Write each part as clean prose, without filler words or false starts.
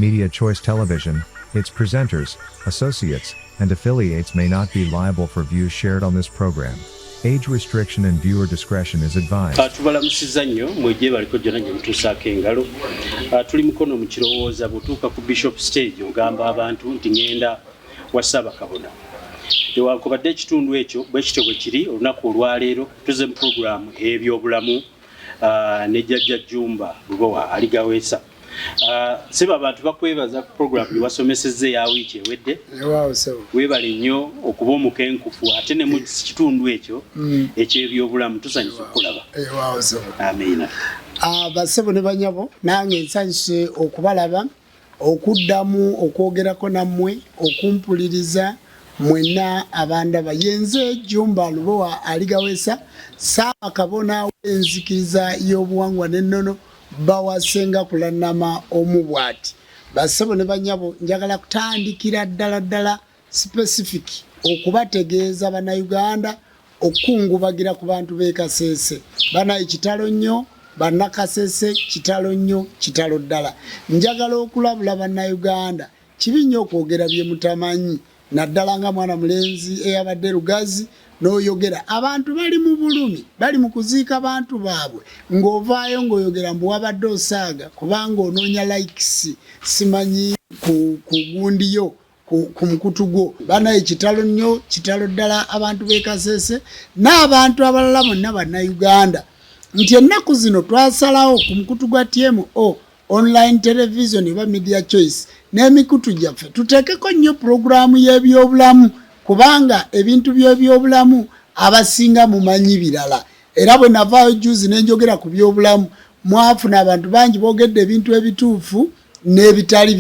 Media Choice Television, its presenters, associates, and affiliates may not be liable for views shared on this program. Age restriction and viewer discretion is advised. Tubalamusiza nnyo mwegye baliko jjona gye mutuusaako engalo. Tuli mukono mu kirowooza bw'otuuka ku Bishop stage ogamba abantu nti ngenda wa Ssaabakabona. Newankubadde ekitundu ekyo bwe kityo bwe kiri olunaku olwaleero tuze mu pulogulaamu ey'ebyobulamu ne Jjajja Jjumba Lubowa aligaweesa. Seba abantu bakwebaza ku program gye wasomesezza ya wiiki ewedde. Weebale nnyo okuba omukenkufu ate ne mu kitundu ekyo eky'ebyobulamu tusanyusa okulaba. Amiina. Basebo ne banyabo nange nsanyuse okubalaba okuddamu okwogerako nammwe okumpuliriza mwenna abandaba yenze Jjumba Lubowa aligaweesa Ssaabakabona w'enzikiriza y'obuwangwa n'ennono bawasenga kulanama omubwati. Basebo ne banyabo njagala kutandikira ddala specific okubategeeza bannayuganda okungubagira ku bantu b'ekasese bana ekitalo nnyo bannakasese kitalo nnyo kitalo ddala. Njagala okulabula bannayuganda kibi nnyo okwogera bye mutamanyi naddala nga mwana mulenzi eyabadde Lugazi n'oyogera abantu bali mu bulumi bali mu kuziika bantu baabwe ng'ovaayo ng'oyogera mbu wabadde osaaga kubanga onoonya likes simanyi ku gundi yo ku mukutu gwo bana ekitalo nnyo kitalo ddala abantu b'ekasese n'abantu abalala bonna bannayuganda nti ennaku zino twasalawo ku mukutu gwa TMO online television eba media choice n'emikutu gyaffe tuteekeko nnyo puroguraamu y'ebyobulamu kubanga ebintu by'ebyobulamu abasinga mumanyi birala era bwe navaayo juzi nenjogera ku byobulamu mwafuna abantu bangi boogedde ebintu ebituufu n'ebitali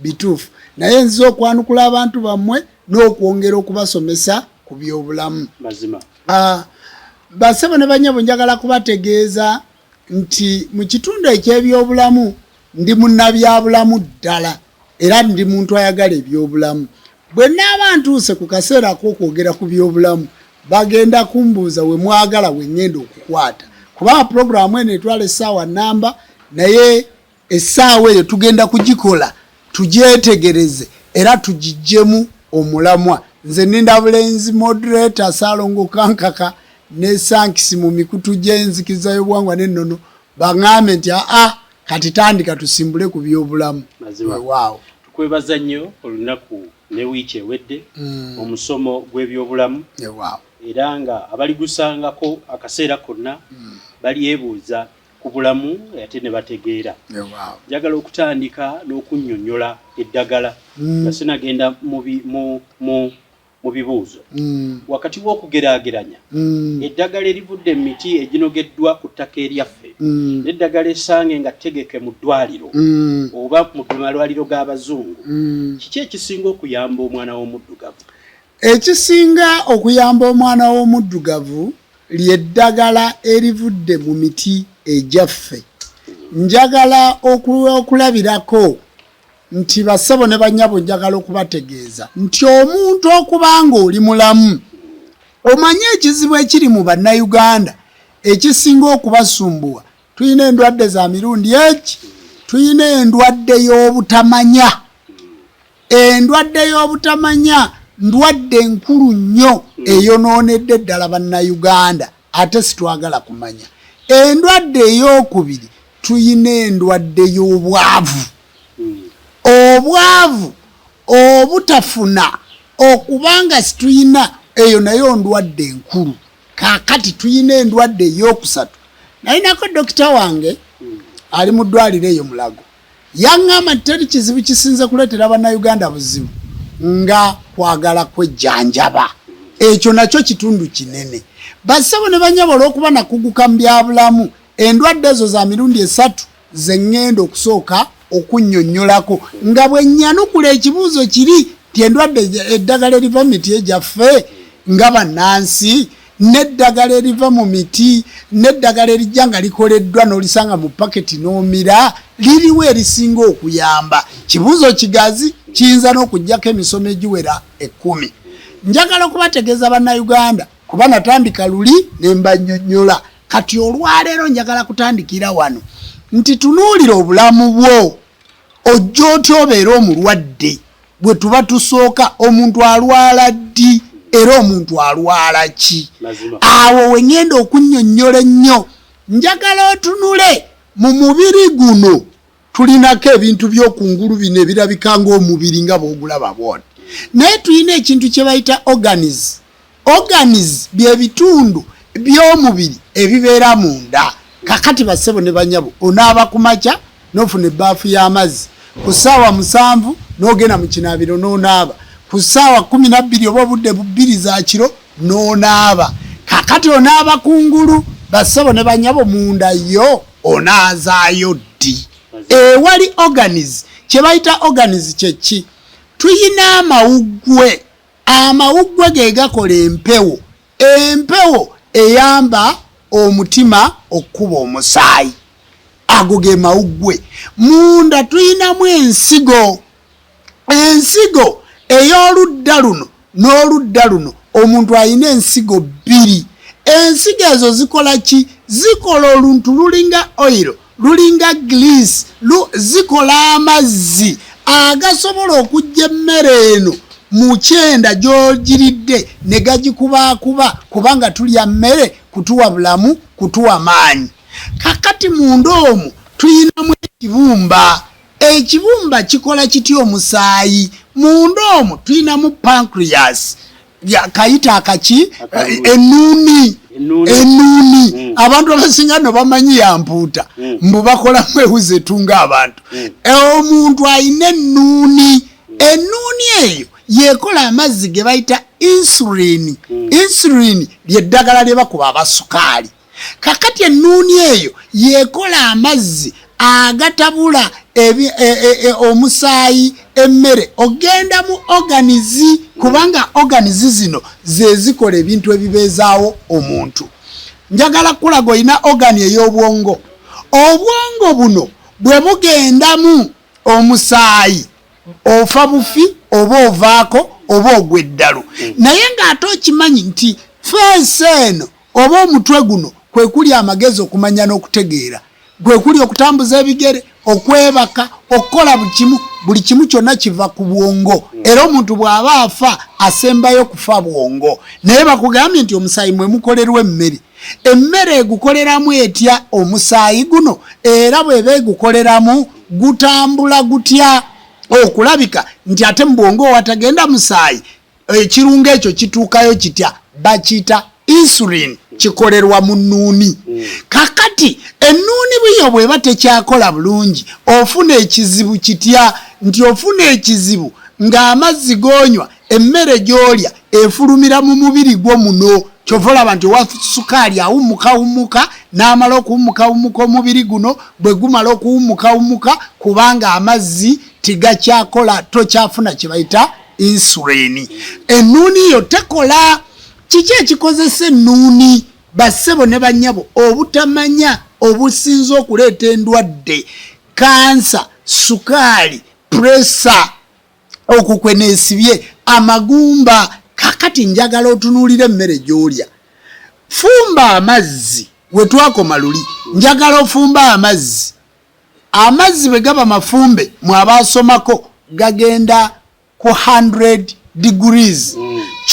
bituufu naye nziza okwanukula abantu bammwe n'okwongera okubasomesa ku byobulamu. Mazima. Basebo ne banyabo njagala kubategeeza nti mu kitundu eky'ebyobulamu ndi munnabyabulamu ddala era ndi muntu ayagala ebyobulamu. Bwe naaba ntuuse ku kaseera ak'okwogera ku byobulamu bagenda kumbuuza we mwagala we ngenda okukwata kubanga puroguraamu eno etwala essaawa nnamba naye essaawa eyo tugenda kugikola tugyetegereze era tugiggyemu omulamwa. Nze Ninda Bulenzi moderator Saalongo Kankaka ne Sankisi mu mikutu gy'enzikiriza y'obuwangwa n'ennono baŋŋambe nti kati tandika tusimbule ku byobulamu. Waaw. Tukwebaza nnyo olunaku ne wiiki ewedde omusomo gw'ebyobulamu era nga abaligusangako akaseera konna balyebuuza ku bulamu ate ne bategeera. Njagala okutandika n'okunnyonnyola eddagala nga sinagenda mu bibuuzo wakati w'okugeraageranya eddagala erivudde mu miti eginogeddwa ku ttaka eryaffe n'eddagala essange nga ttegeke mu ddwaliro oba mu malwaliro g'abazungu kiki ekisinga okuyamba omwana w'omuddugavu? Ekisinga okuyamba omwana w'omuddugavu ly'eddagala erivudde mu miti egyaffe. Njagala okulabirako nti basebo ne banyabo njagala okubategeeza nti omuntu okubanga oli mulamu omanye ekizibu ekiri mu bannayuganda ekisinga okubasumbuwa. Tuyina endwadde za mirundi eki, tuyina endwadde y'obutamanya. Endwadde y'obutamanya ndwadde enkulu nnyo eyonoonedde ddala bannayuganda ate sitwagala kumanya. Endwadde ey'okubiri tuyina endwadde y'obwavu. Obwavu obutafuna okubanga situyina eyo nayo ndwadde enkulu. Kaakati tuyina endwadde ey'okusatu. Nalinako dokita wange ali mu ddwaliro eyo Mulago yaŋŋamba nti teri kizibu kisinze kuleetera bannayuganda buzibu nga kwagala kwejjanjaba. Ekyo nakyo kitundu kinene. Basebo ne banyabo olw'okuba nakuguka mu byabulamu endwadde ezo za mirundi esatu ze ŋŋenda okusooka okunnyonnyolako nga bwe nnyanukula ekibuuzo kiri ti endwadde eddagala eriva mu miti egyaffe nga bannansi n'eddagala eriva mu miti n'eddagala erijja nga likoleddwa n'olisanga mu paketi n'omira liriwo erisinga okuyamba. Kibuuzo kigazi kiyinza n'okuggyako emisomo egiwera 10. Njagala okubategeeza bannayuganda kuba natandika luli ne mbannyonnyola kati olwaleero njagala kutandikira wano nti tunuulira obulamu bwo ojjooti obeera omulwadde bwe tuba tusooka omuntu alwala ddi era omuntu alwala ki awo we ngenda okunnyonnyola ennyo njagala otunule mu mubiri guno tulinako ebintu by'okungulu bino ebirabika ng'omubiri nga bw'ogulaba bwoti naye tulina ekintu kye bayita organs bye bitundu by'omubiri ebibeera munda kakati bassebo ne banyabo onaaba ku makya n'ofuna ebbaafu y'amazzi ku ssaawa 7 n'ogenda mu kinaabiro n'onaaba ku ssaawa 12 oba obudde 2 za kiro n'onaaba kakati onaaba kungulu bassebo ne banyabo munda yo onaazaayo ddi ewali organs kye bayita organs kyeki tuyina amawuggwe ge gakola empewo eyamba omutima okukuba omusaayi ago ge mawuggwe munda tuyinamu ensigo ey'oludda luno n'oludda luno omuntu alina ensigo 2 ensigo ezo zikola ki zikola oluntu lulinga oil lulinga grease zikola amazzi agasobola okujja emmere eno mu kyenda gy'ogiridde ne gagikubaakuba kubanga tulya mmere kutuwa bulamu kutuwa maanyi kakati munda omwo tuyinamu ekibumba kikola kitya omusaayi munda omwo tuyinamu pancreas kayita akaki ennuuni abantu abasinga no bamanyi yampuuta mbu bakolamu ewuzi etunga abantu omuntu alina ennuuni eyo yekola amazzi ge bayita insulin lyeddagala lye bakuba abasukaali kakati ennuuni eyo yekola amazzi agatabula omusaayi emmere ogenda mu organs kubanga organs zino ze zikola ebintu ebibeezaawo omuntu njagala kulaga olina organ ey'obwongo buno bwe bugendamu omusaayi ofa bufi oba ovaako oba ogwa eddalu naye ng'ate okimanyi nti feesi eno oba omutwe guno kwe kuli amagezi okumanya n'okutegeera gwe kuli okutambuza ebigere okwebaka okukola buli kimu kyonna kiva ku bwongo era omuntu bw'aba afa asembayo kufa bwongo naye bakugambye nti omusaayi mwe mukolerwa emmere egukoleramu etya omusaayi guno era bw'eba egukoleramu gutambula gutya okulabika nti ate mu bwongo watagenda musaayi ekirungo ekyo kituukayo kitya bakiyita insulin kikolerwa mu nnuuni kakati ennuuni bwiyo bw'eba tekyakola bulungi ofuna ekizibu kitya nti ofuna ekizibu ng'amazzi g'onywa emmere gy'olya efulumira mu mubiri gwo muno kyova olaba nti owa sukaali awumuka n'amala okuwumuka omubiri guno bwe gumala okuwumuka kubanga amazzi tigakyakola tokyafuna kye bayita insulin ennuuni yo tekola kiki ekikozesa ennuuni bassebo ne bannyabo obutamanya obusinza okuleeta endwadde kansa sukaali puresa okukweneesibye amagumba kakati njagala otunuulira emmere gy'olya fumba amazzi we twakoma luli njagala ofumba amazzi bwe gaba mafumbe mwabasomako gagenda ku 100 degrees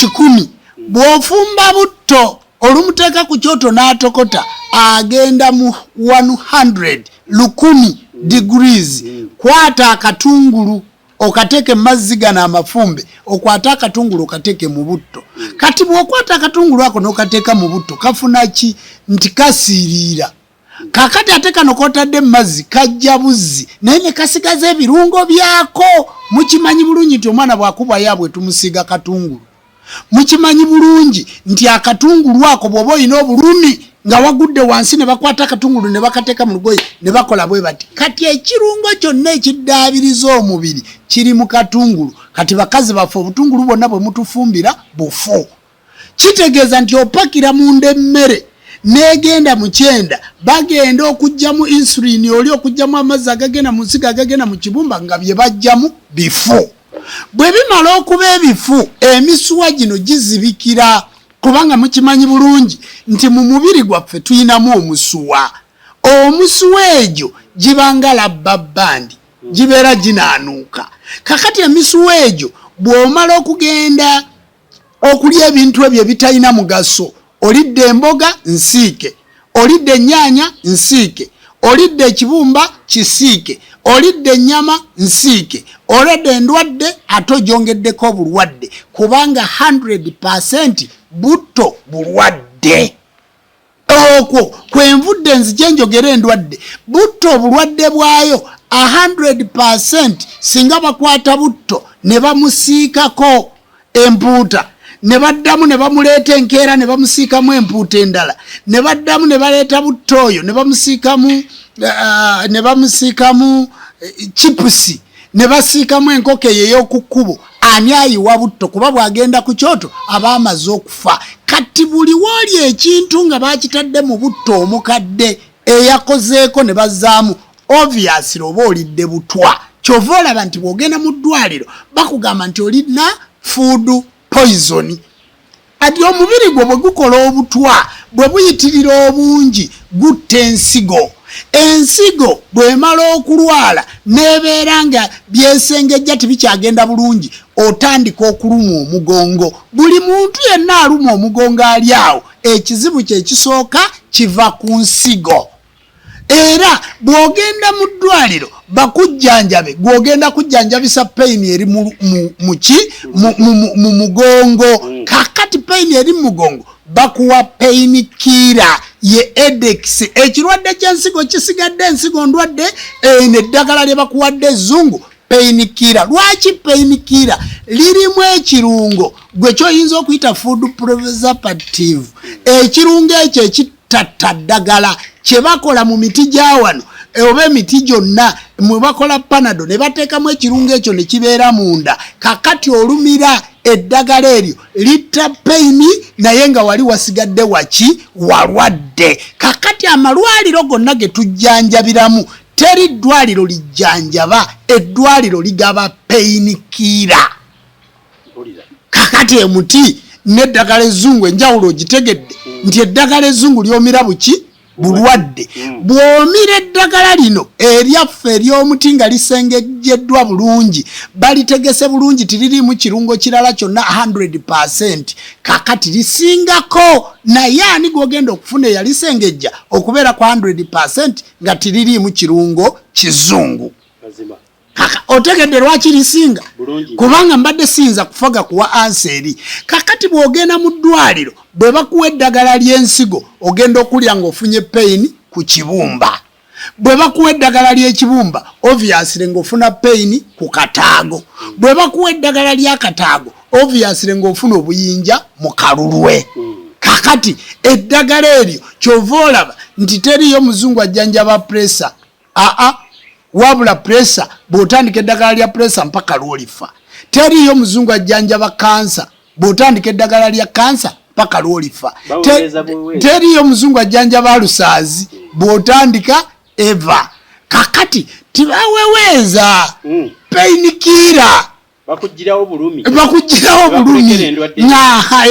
100 bw'ofumba butto olumuteeka ku kyoto n'atokota agenda mu 100 degrees kwata akatungulu okateeke mazzi gano amafumbe okwata akatungulu okateeke mu butto kati bw'okwata akatungulu ako n'okateeka mu butto kafuna ki nti kasiiriira kakati ate kano kotadde mazzi kajja buzzi naye ne kasigaza ebirungo byako mukimanyi bulungi nti omwana bw'akuba yaabwe tumusiiga katungulu mukimanyi bulungi nti akatungulu ako bw'oba olina obulumi nga wagudde wansi ne bakwata akatungulu ne bakateeka mu lugoye ne bakola bwe bati kati ekirungo kyonna ekiddaabiriza omubiri kiri mu katungulu kati bakazi baffe obutungulu bwonna bwe mutufumbira bufu kitegeeza nti opakira munda emmere negenda mu kyenda bagenda okujjamu insulin oli okujjamu amazzi agagenda mu nsigo agagenda mu kibumba nga bye bajjamu bifu bwe bimala okuba ebifu emisuwa gino gizibikira kubanga mukimanyi bulungi nti mu mubiri gwaffe tuyinamu omusuwa egyo gibanga labba bandi gibeera ginaanuuka. Kakati emisuwa egyo bw'omala okugenda okulya ebintu ebyo ebitalina mugaso, olidde emboga nsiike, olidde ennyaanya nsiike, olidde ekibumba kisiike, olidde ennyama nsiike, olidde endwadde ate ogyongeddeko obulwadde, kubanga 100% butto bulwadde. Okwo kwenvudde nzije njogera endwadde, butto obulwadde bwayo 100% singa bakwata butto ne bamusiikako empuuta, ne baddamu ne bamuleeta enkeera ne bamusiikamu empuuta endala, ne baddamu ne baleeta butto oyo ne bamusiikamu chipusi, ne basiikamu enkoko eyo ey'oku kkubo, ani ayiwa butto? Kuba bw'agenda ku kyoto aba amaze okufa. Kati buli wali ekintu nga bakitadde mu butto omukadde eyakozeeko ne bazaamu, obviously oba olidde butwa. Kyova olaba nti bw'ogenda mu ddwaliro bakugamba nti olina food poison. Ati omubiri gwo bwe gukola obutwa, bwe buyitirira obungi, gutta ensigo. Ensigo bw'emala okulwala n'ebeera nga byesengejja tibikyagenda bulungi, otandika okuluma omugongo. Buli muntu yenna aluma omugongo ali awo, ekizibu kye kisooka kiva ku nsigo. Era bw'ogenda mu ddwaliro bakujjanjabe, gw'ogenda kujjanjabisa pain eri mu mugongo. Kakati pain eri mu mugongo bakuwa pain killer ye edex. Ekirwadde ky'ensigo kisigadde ensigo ndwadde, n'eddagala lye bakuwadde ezzungu pain killer. Lwaki pain killer? Lirimu ekirungo gwe kyoyinza okuyita food preservative. Ekirungo ekyo ekitatta ddagala kye bakola mu miti gya wano oba emiti gyonna mwe bakola panado ne bateekamu ekirungo ekyo ne kibeera munda. Kakati olumira eddagala eryo litta paini naye nga wali wasigadde waki walwadde. Kakati amalwaliro gonna ge tujjanjabiramu teri ddwaliro lijjanjaba, eddwaliro ligaba paini killer. Kakati emuti n'eddagala ezzungu enjawulo ogitegedde nti eddagala ezzungu lyomira buki bulwadde. Bw'omira eddagala lino eryaffe ery'omuti nga lisengejeddwa bulungi, balitegese bulungi, tiririmu kirungo kirala kyonna 100%. Kakati lisingako, naye ani gw'ogenda okufuna eyalisengejja okubeera ku 100% nga tiririmu kirungo kizungu? Otegedde lwaki lisinga? Kubanga mbadde siyinza kufaga kuwa anseri. Kakati bw'ogenda mu ddwaliro bwe bakuwa eddagala ly'ensigo ogenda okulya ng'ofunye pain ku kibumba. Bwe bakuwa eddagala ly'ekibumba obviously ng'ofuna pain ku kataago. Bwe bakuwa eddagala ly'akataago obviously ng'ofuna obuyinja mu kalulwe. Kakati eddagala eryo kyova olaba nti teriyo muzungu ajjanjaba pressure. Wabula pressure bw'otandika eddagala lya pressure mpaka lw'olifa. Teriyo muzungu ajjanjaba kansa bw'otandika eddagala lya kansa mpaka lw'olifa. Teriyo muzungu ajjanjaba alusaazi bw'otandika eva. Kakati tibaweweeza pain killer. Bakugirawo bulumi.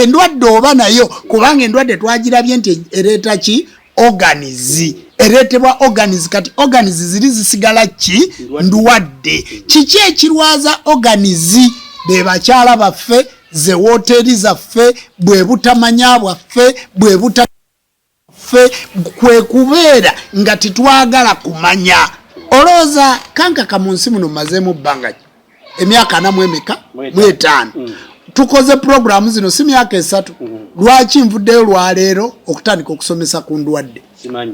Endwadde oba nayo kubanga endwadde twagirabye nti ereeta ki? Organize. Eretebwa organize. Kati organize ziri zisigala ki? Ndwadde. Kiki ekirwaza organize? Be bakyala baffe, ze woteri zaffe, bwe butamanya bwaffe, bwe buta ffe kwe kubeera nga titwagala kumanya. Olooza kankaka mu nsi muno mazemu bbanga emyaka 4 tukoze programu zino si myaka 3. Lwaki nvuddeyo lwaleero okutandika okusomesa ku ndwadde? Simanyi.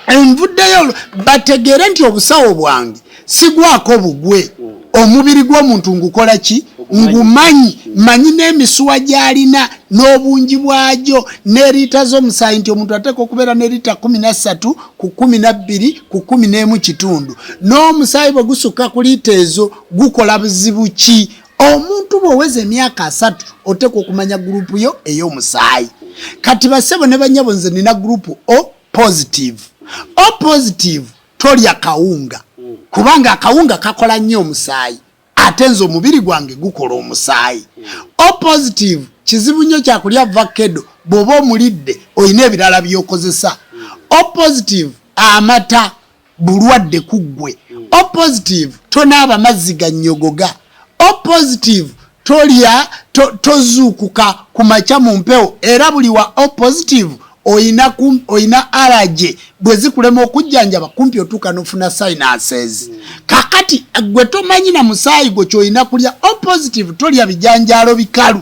Nvuddeyo bategere nti obusawo bwange sigwako bugwe. Omubiri gw'omuntu ngukola ki? Ngumanyi. Manyi n'emisuwa gy'alina n'obungi bwagyo n'eriita z'omusaayi nti omuntu ateeka okubeera n'eriita 13 ku 12 ku 11 kitundu. N'omusaayi bwe gusukka ku liita ezo gukola buzibu ki? Omuntu bw'oweza emyaka 3 oteeka okumanya gurupu yo ey'omusaayi. Kati bassebo ne bannyabo nze nina gurupu O positive. O positive tolya kawunga kubanga akawunga kakola nnyo omusaayi ate nze omubiri gwange gukola omusaayi. O positive kizibu nnyo kyakulya vakedo bw'oba omulidde olina ebirala by'okozesa. O positive amata bulwadde kuggwe. O positive tonaaba mazzi ga nnyogoga. O positive tolya tozuukuka ku makya mu mpewo era buli wa O positive oyina allergy bwe zikulema okujjanjaba kumpi otuuka n'ofuna sinuses. Kakati gwe tomanyi na musaayi gwo ky'olina kulya. O positive tolya bijanjaalo bikalu.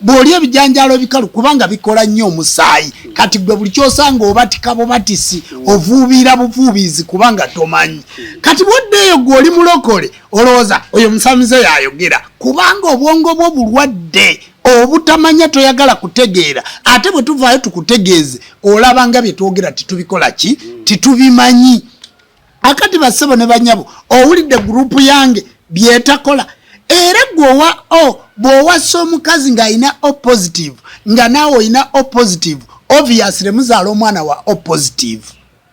Bw'olya ebijanjaalo bikalu kubanga bikola nnyo omusaayi. Kati gwe buli kyosanga obatika bubatisi ovuubira buvuubizi kubanga tomanyi. Kati bw'oddeeyo gw'oli mulokole olowooza oyo musamize yayogera kubanga obwongo bwo bulwadde obutamanya toyagala kutegeera. Ate bwe tuvaayo tukutegeeze olaba nga bye twogera titubikola ki titubimanyi. Akati bassebo ne banyabo owulidde gurupu yange byetakola era bw'owassa omukazi ng'alina O positive nga naawe olina O positive obviously muzaala omwana wa O positive.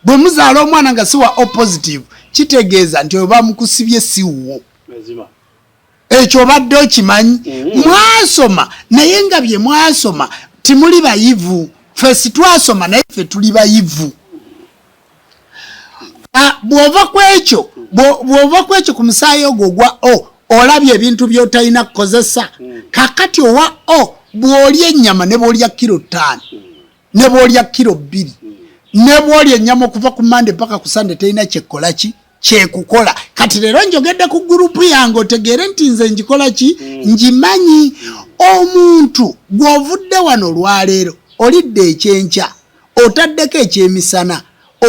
Bwe muzaala omwana nga si wa O positive kitegeeza nti oyo bamukusibye siwo. Ekyo obadde okimanyi. Mwasoma naye nga bye mwasoma timuli bayivu. Ffe twasoma naye ffe tuli bayivu. Bw'ova kwekyo ku musaayi ogwo ogwa O olabye ebintu by'otalina kukozesa. Kakati owa O bw'olya ennyama ne bw'olya kilo 5 ne bw'olya kilo 2 ne bw'olya ennyama okuva ku Monday paka ku Sunday telina kyekola ki kyekukola. Kati leero njogedde ku gurupu yange otegeere nti nze njikola ki njimanyi. Omuntu gw'ovudde wano olwaleero olidde ekyenkya otaddeko ekyemisana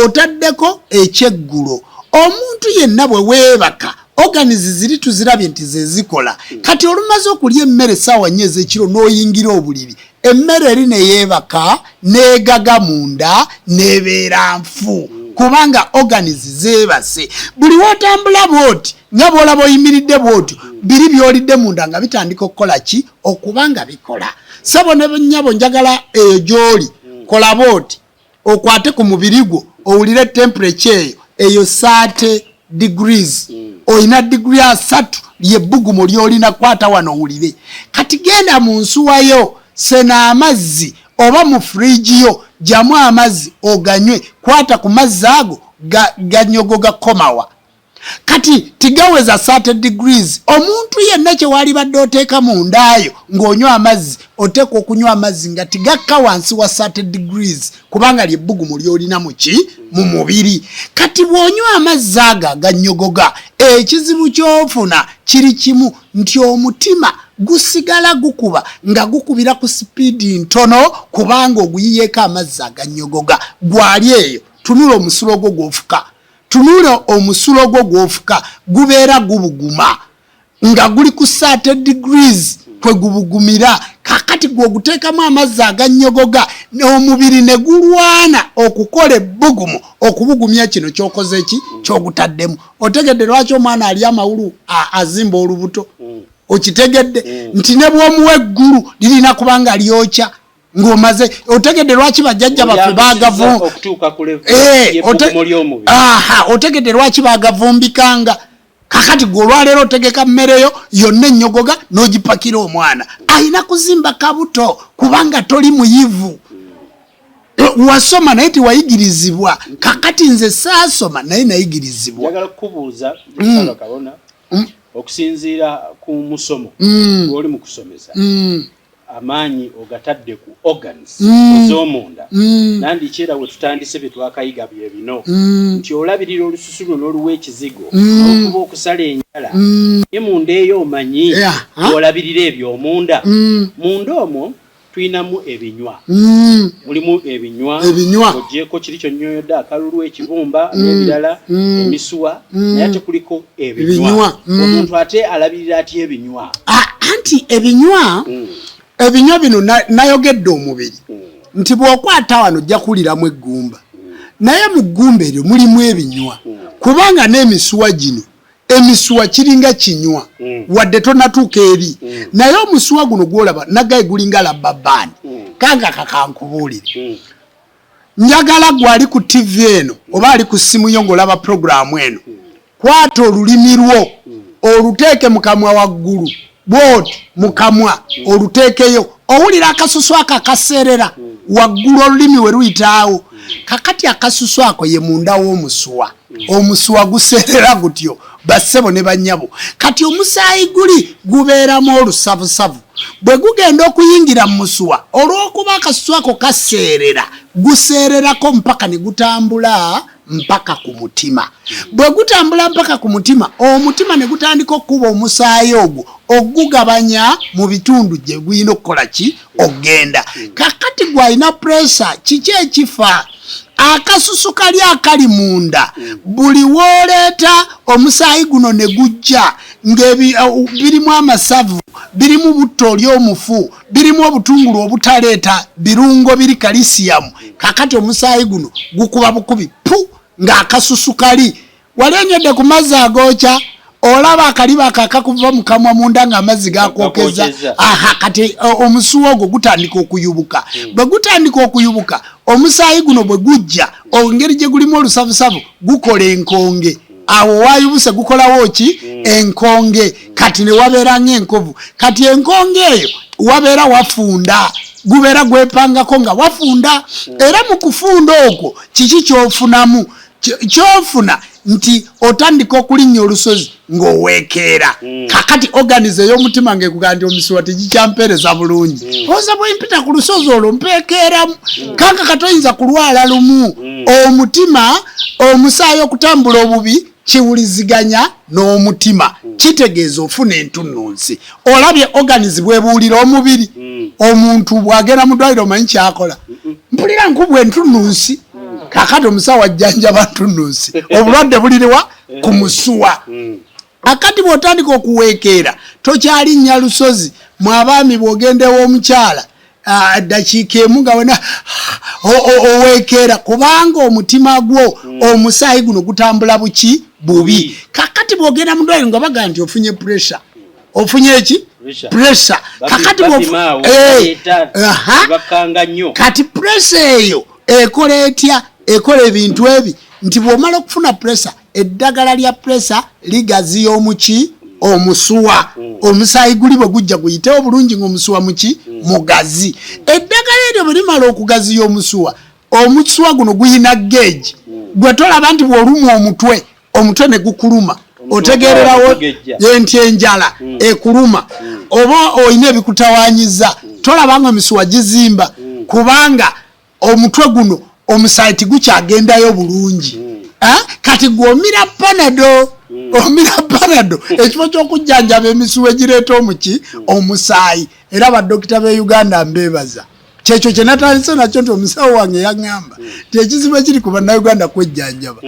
otaddeko ekyeggulo. Omuntu yenna bwe weebaka organizi ziri tuzirabye nti ze zikola. Kati olumaze okulya emmere essaawa 4 ez'ekiro n'oyingira obuliri emmere eri ne yeebaka n'egaga munda n'ebeera nfu kubanga organizi zeebase. Buli wotambula bwoti nga bw'olaba oyimiridde bwotyo biri by'olidde munda nga bitandika okukola ki okubanga bikola. Sabo ne nnyabo njagala eyo gy'oli kola bwoti okwate ku mubiri gwo owulire temperature eyo 30 degrees. Oyina degree 3 lyebbugumu lyolina kwata wano owulire. Kati genda mu nsuwayo sena amazzi oba mu fridge yo jamu amazzi oganywe kwata ku mazzi ago ganyogoga komawa. Kati tigaweza 30 degrees omuntu yenna kye wali badde oteeka mu ndaayo ng'onywa amazzi oteeka okunywa amazzi nga tigakka wansi wa 30 degrees kubanga lyebbugumu lyolina mu mubiri. Kati bw'onywa amazzi aga ganyogoga ekizibu ky'ofuna kiri kimu nti omutima gusigala gukuba nga gukubira ku sipiidi ntono kubanga oguyiyeeko amazzi aganyogoga. Gwali eyo tunula omusulo gwo gw'ofuka. Tunula omusulo gwo gw'ofuka gubeera gubuguma nga guli ku 30 degrees kwe gubugumira. Kakati gw'oguteekamu amazzi aganyogoga n'omubiri ne gulwana okukola ebbugumu okubugumya kino ky'okoze ki ky'ogutaddemu. Otegedde lwaki omwana ali amawulu azimba olubuto? Okitegedde nti ne bw'omuwa eggulu lirina kubanga lyokya ng'omaze. Otegedde lwaki bajjajja baffe otegedde lwaki bagavumbikanga. Kakati gwe olwaleero otegeka mmereyo yonna ennyogoga n'ogipakira omwana ayina kuzimba kabuto kubanga toli muyivu. Wasoma naye tiwayigirizibwa. Kakati nze saasoma naye nayigirizibwa. Njagala kukubuuza kabona okusinziira ku musomo gw'oli mu kusomesa amaanyi ogatadde ku organs ez'omunda. Nandi kyera we tutandise bye twakayiga bye bino nti olabirira olususu luno oluwa ekizigo okuba okusala enjala ye munda eyo omanyi olabirira ebyomunda. Munda omwo tuyinamu ebinywa. Mulimu ebinywa ogyeko kiri kyonnyoyodde akalulu ekibumba n'ebirala emisuwa naye ate kuliko ebinywa. Omuntu ate alabirira atya ebinywa? Anti ebinywa bino nayogedde omubiri nti bw'okwata wano ojja kuwuliramu eggumba naye mu ggumba eryo mulimu ebinywa kubanga n'emisuwa gino emisuwa kiringa kinywa wadde tonatuuka eri naye omusuwa guno gwolaba nagaye gulinga labbabbaani kanga kakankubuulire. Njagala gwali ku TV eno oba ali ku ssimu yo ng'olaba puroguramu eno kwata olulimi lwo oluteeke mu kamwa waggulu bwoti mu kamwa oluteekeyo owulira akasusu ako akaseerera waggulu olulimi we luyitaawo. Kakati akasusu ako ye munda w'omusuwa. Omusuwa guseerera gutyo bassebo ne bannyabo kati omusaayi guli gubeeramu olusavusavu bwe gugenda okuyingira mu musuwa olw'okuba akasusu ako kaseerera guseererako mpaka ne gutambula mpaka ku mutima bwe gutambula mpaka ku mutima omutima ne gutandika okuba omusaayi ogwo ogugabanya mu bitundu gye guyina okukola ki ogenda kakati gwalina pressure kiki ekifa akasusu kali akali munda buli wooleeta omusaayi guno ne gujja birimu amasavu birimu butto olyomufu birimu obutungulu obutaleeta birungo biri kalisiyamu kakati omusaayi guno gukuba bukubi pu ng'akasusu kali wali enywedde ku mazzi agookya olaba akaliba akakakuva mu kamwa munda ng'amazzi gakwokeza kati omusuwa ogwo gutandika okuyubuka bwe gutandika okuyubuka omusaayi guno bwe gujja engeri gye gulimu olusavusavu gukola enkonge awo wayubuse gukolawo ki enkonge kati ne wabeera ng'enkovu kati enkonge eyo wabeera wafunda gubeera gwepangako nga wafunda era mu kufunda okwo kiki kyofunamu kyofuna nti otandika okulinnya olusozi ng'oweekeera kakati organize y'omutima ng'ekugaa nti omusuwa tegikyampeereza bulungi oza bwempita ku lusozi olwo mpeekeeramu kanka katoyinza kulwala lumu omutima omusaayi okutambula obubi kiwuliziganya n'omutima kitegeeza ofuna entunnunsi olabye organize bwebuulira omubiri omuntu bw'agenda mu ddwaliro omanyi kyakola mpulira nkubwa entunnunsi kakati omusawo ajjanjaba ntunnunsi obulwadde buliriwa ku musuwa akati bw'otandika okuweekeera tokyalinnya lusozi mu abaami bw'ogendewo omukyala dakiika emu nga wena oweekeera kubanga omutima gwo omusaayi guno gutambula buki bubi kakati bw'ogenda mu ddwaliro nga baga nti ofunye pressure ofunye eki pressure kakati kati pressure eyo ekola etya ekola ebintu ebi nti bw'omala okufuna pressure eddagala lya pressure ligaziya omuki omusuwa omusaayi guli bwe gujja guyitewo bulungi ng'omusuwa muki mugazi eddagala eryo bwe limala okugaziya omusuwa guno guyina geegi gwe tolaba nti bw'oluma omutwe ne gukuluma otegererawo nti enjala ekuluma oba olina ebikutawanyiza tolabanga emisuwa gizimba kubanga omutwe guno omusaayi tigukyagendayo bulungi kati gw'omira panado ekifo ky'okujjanjaba emisuwa egireeta omuki omusaayi era baddokita b'e Uganda mbeebaza kyekyo kye natandise nakyo nti omusawo wange yaŋŋamba nti ekizibu ekiri ku bannayuganda kwejjanjaba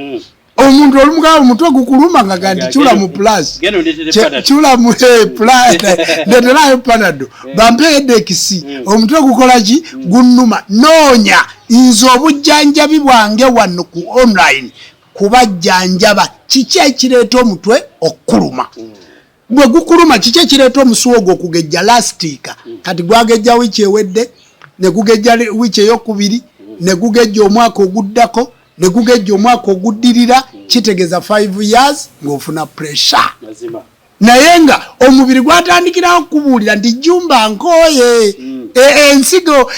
omuntu olumugaba omutwe gukuluma nga gandi chula mu plus chula mu ndeterayo panado bampe edekisi omutwe gukola ki gunnuma noonya nze obujjanjabi bwange wano ku online kubajjanjaba kiki ekireeta omutwe okkuluma bwe gukuluma kiki ekireeta omusuwa ogwo okugejja lastika kati gwagejja wiiki ewedde ne gugejja wiiki eyokubiri ne gugejja omwaka oguddako ne gugejja omwaka oguddirira kitegeeza 5 years ng'ofuna pressure naye nga omubiri gwatandikirawo okubuulira nti Jjumba nkooye ensigo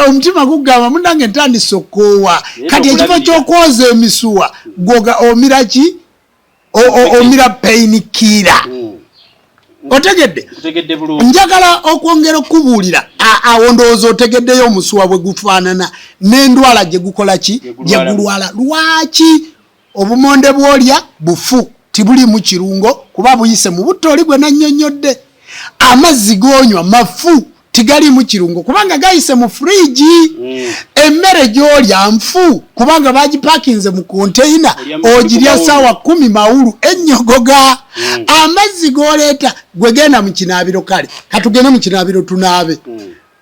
omutima gugamba munange ntandise okoowa kati ekifo ky'okwoza emisuwa gwoga omira ki omira painkiller otegedde njagala okwongera okubuulira awo ndowooza otegeddeyo omusuwa bwe gufaanana n'endwala gye gukola ki gye gulwala lwaki obumonde bw'olya bufu tibuli mu kirungo kuba buyise mu butto oli gwe nannyonnyodde amazzi g'onywa mafu tigali mu kirungo kubanga gayise mu fridge emmere gy'olya nfu kubanga bagipakinze mu konteyina ogirya ssaawa 10 mawulu ennyogoga amazzi g'oleeta gwe genda mu kinaabiro kale katugende mu kinaabiro tunaabe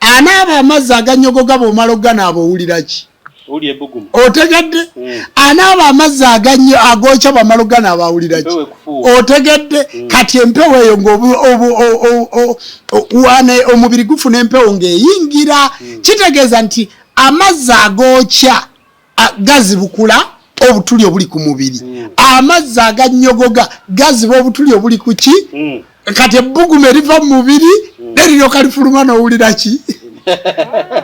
anaaba amazzi aganyogoga bw'omala oganaaba owulira ki otegedde anaaba amazzi agokya bw'amala oganaaba awulira ki otegedde kati empewo eyo omubiri gufuna empewo ng'eyingira kitegeeza nti amazzi agokya gazibukula obutuli obuli ku mubiri amazzi aganyogoga gaziba obutuli obuli ku ki kati ebbugumu eriva mu mubiri neriryoka lifuluma n'owulira ki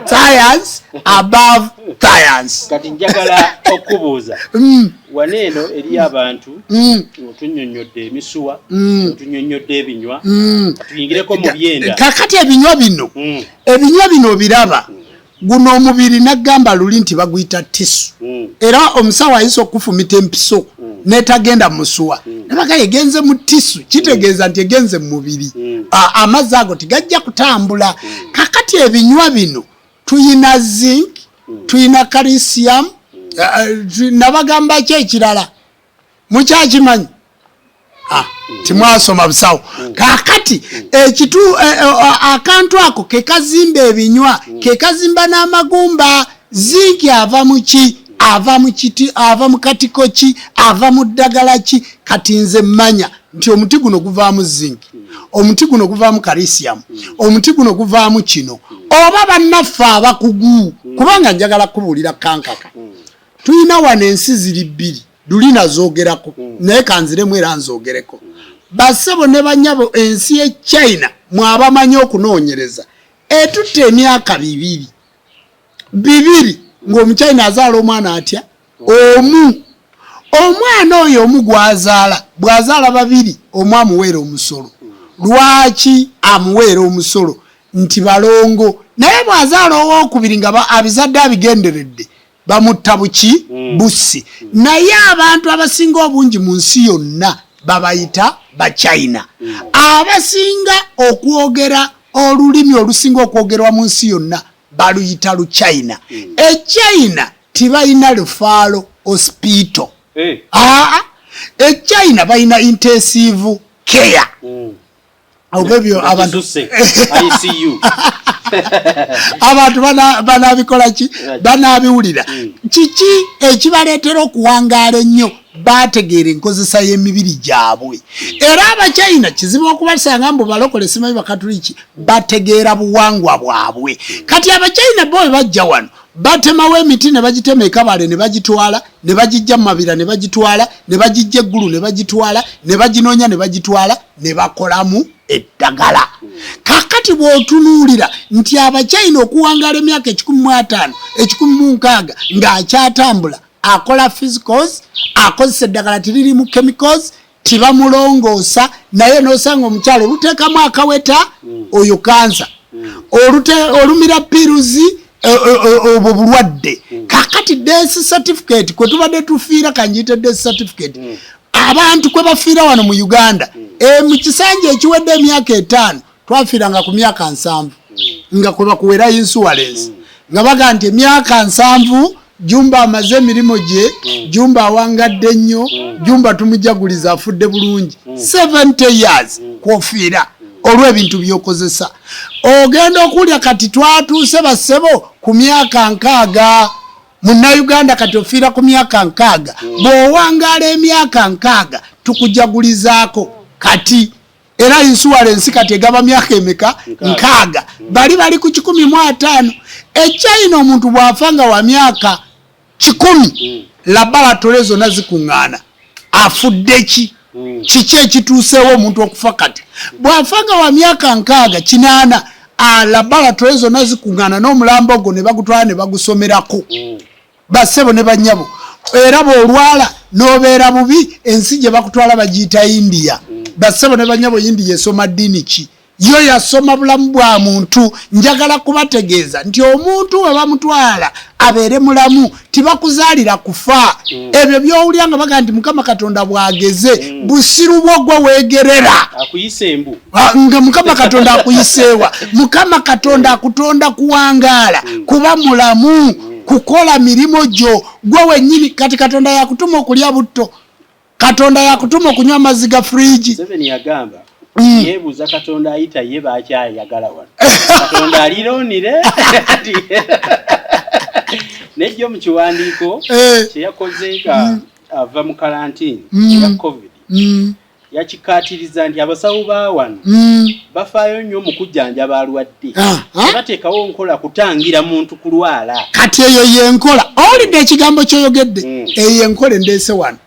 Science above science. Kati njagala okubuuza. Waneeno eri abantu otunnyonnyodde emisuwa, otunnyonnyodde ebinywa, tuyingireko mu byenda. Kakati ebinywa bino biraba. Guno omubiri nagamba luli nti baguyita tissu. Era omusawo ayinza okufumita empiso netagenda musuwa. Nabaga egenze mu tissu kitegeeza nti egenze mu mubiri. Amazzi ago tigajja kutambula. Kakati ebinywa bino tuyina zinc, tuyina calcium, nabagamba ki ekirala mukyakimanyi? Timwasoma busawo. Kakati akantu ako kekazimba ebinywa, kekazimba n'amagumba. Zinki ava mu ki? Ava mu kiti, ava mu katiko ki, ava mu ddagala ki? Kati nze mmanya nti omuti guno guvaamu zinki, omuti guno guvaamu calcium, omuti guno guvaamu kino. Oba bannaffe abakugu, kubanga njagala kubuulira kankaka. Tuyina wano ensi ziri bbiri, luli na Zoyogerako, naye kanziremu era nzogereko. Bassebo ne bannyabo ensi ye China mwabamanyi okunoonyereza etutte emyaka 2 ng'omuchina azaala omwana atya omwana oyo omu bw'azaala 2 omu amuweera omusolo. Lwaki amuweera omusolo? Nti balongo. Naye bw'azaala owookubiri nga abizadde abigenderedde bamutta buki? Bussi. Naye abantu abasinga obungi mu nsi yonna babayita Bachina. Abasinga okwogera olulimi olusinga okwogerwa mu nsi yonna baluyita Luchina. China tibayina lufaalo hospital. China bayina intensive care. Abantu ICU. Abantu banabikola ki? Banabiwulira. Kiki ekibaleetera okuwangaala ennyo? Bategeera enkozesa y'emibiri gyabwe. Era Abachina kizibu okubasanga mbu balokole simanyi bakatuliki bategeera buwangwa bwabwe. Kati Abachina bo bajja wano batemawo emiti ne bagitema ekabale ne bagitwala ne bagijja mu mabira ne bagitwala ne bagijja eggulu ne bagitwala ne baginoonya ne bagitwala ne bakolamu eddagala. Kakati bw'otunuulira nti Abachina okuwangaala emyaka 15 16 ng'akyatambula akola physicals, akozesa eddagala tiririmu chemicals, tibamulongoosa, naye n'osanga omukyalo oluteekamu akaweta oyo kansa, olumira piruzi obwo bulwadde. Kakati death certificate kwe tubadde tufiira kanjiyite death certificate. Abantu kwe bafiira wano mu Uganda mu kisanja ekiwedde emyaka 5 twafiiranga ku myaka 7 nga kwe bakuweera insurance nga baga nti emyaka 7 Jjumba amaze emirimu gye, Jjumba awangadde nnyo, Jjumba tumujaguliza afudde bulungi. 70 years kwofiira olw'ebintu by'okozesa. Ogenda okulya kati twatuuse bassebo ku myaka 6. Munnayuganda kati ofiira ku myaka 6. Bw'owangaala emyaka 6 tukujagulizaako kati. Era insurance kati egaba myaka emeka 6. Bali ku 15. China omuntu bw'afanga wa myaka 10 laboratory zonna zikuŋŋaana afudde ki? Kiki ekituuseewo omuntu okufa kati? Bw'afanga wa myaka 6 laboratory zonna zikuŋŋaana n'omulambo gwo ne bagutwala ne bagusomerako. Bassebo ne bannyabo. Era bw'olwala n'obeera bubi ensi gye bakutwala bagiyita India. Bassebo ne bannyabo India esoma ddiini ki? Yo yasoma bulamu bwa muntu. Njagala kubategeeza nti omuntu we bamutwala abeere mulamu tibakuzaalira kufa. Ebyo by'owulya nga baga nti Mukama Katonda bw'ageze busiru bwo gwe weegerera akuyise embu nga Mukama Katonda akuyiseewa. Mukama Katonda akutonda kuwangaala kuba mulamu kukola mirimo gyo gwe wennyini. Kati Katonda yakutuma okulya butto, Katonda yakutuma okunywa amazzi ga fridge. 7 yagamba yebuuza Katonda ayita ye bakyayagala wano. Katonda alironire nejjo mu kiwandiiko kye yakoze ava mu karantini ya COVID yakikatiriza nti abasawo ba wano bafaayo nnyo mu kujjanjaba abalwadde tebateekawo nkola kutangira muntu kulwala. Kati eyo yenkola olidde ekigambo kyoyogedde eyo enkola endeese wano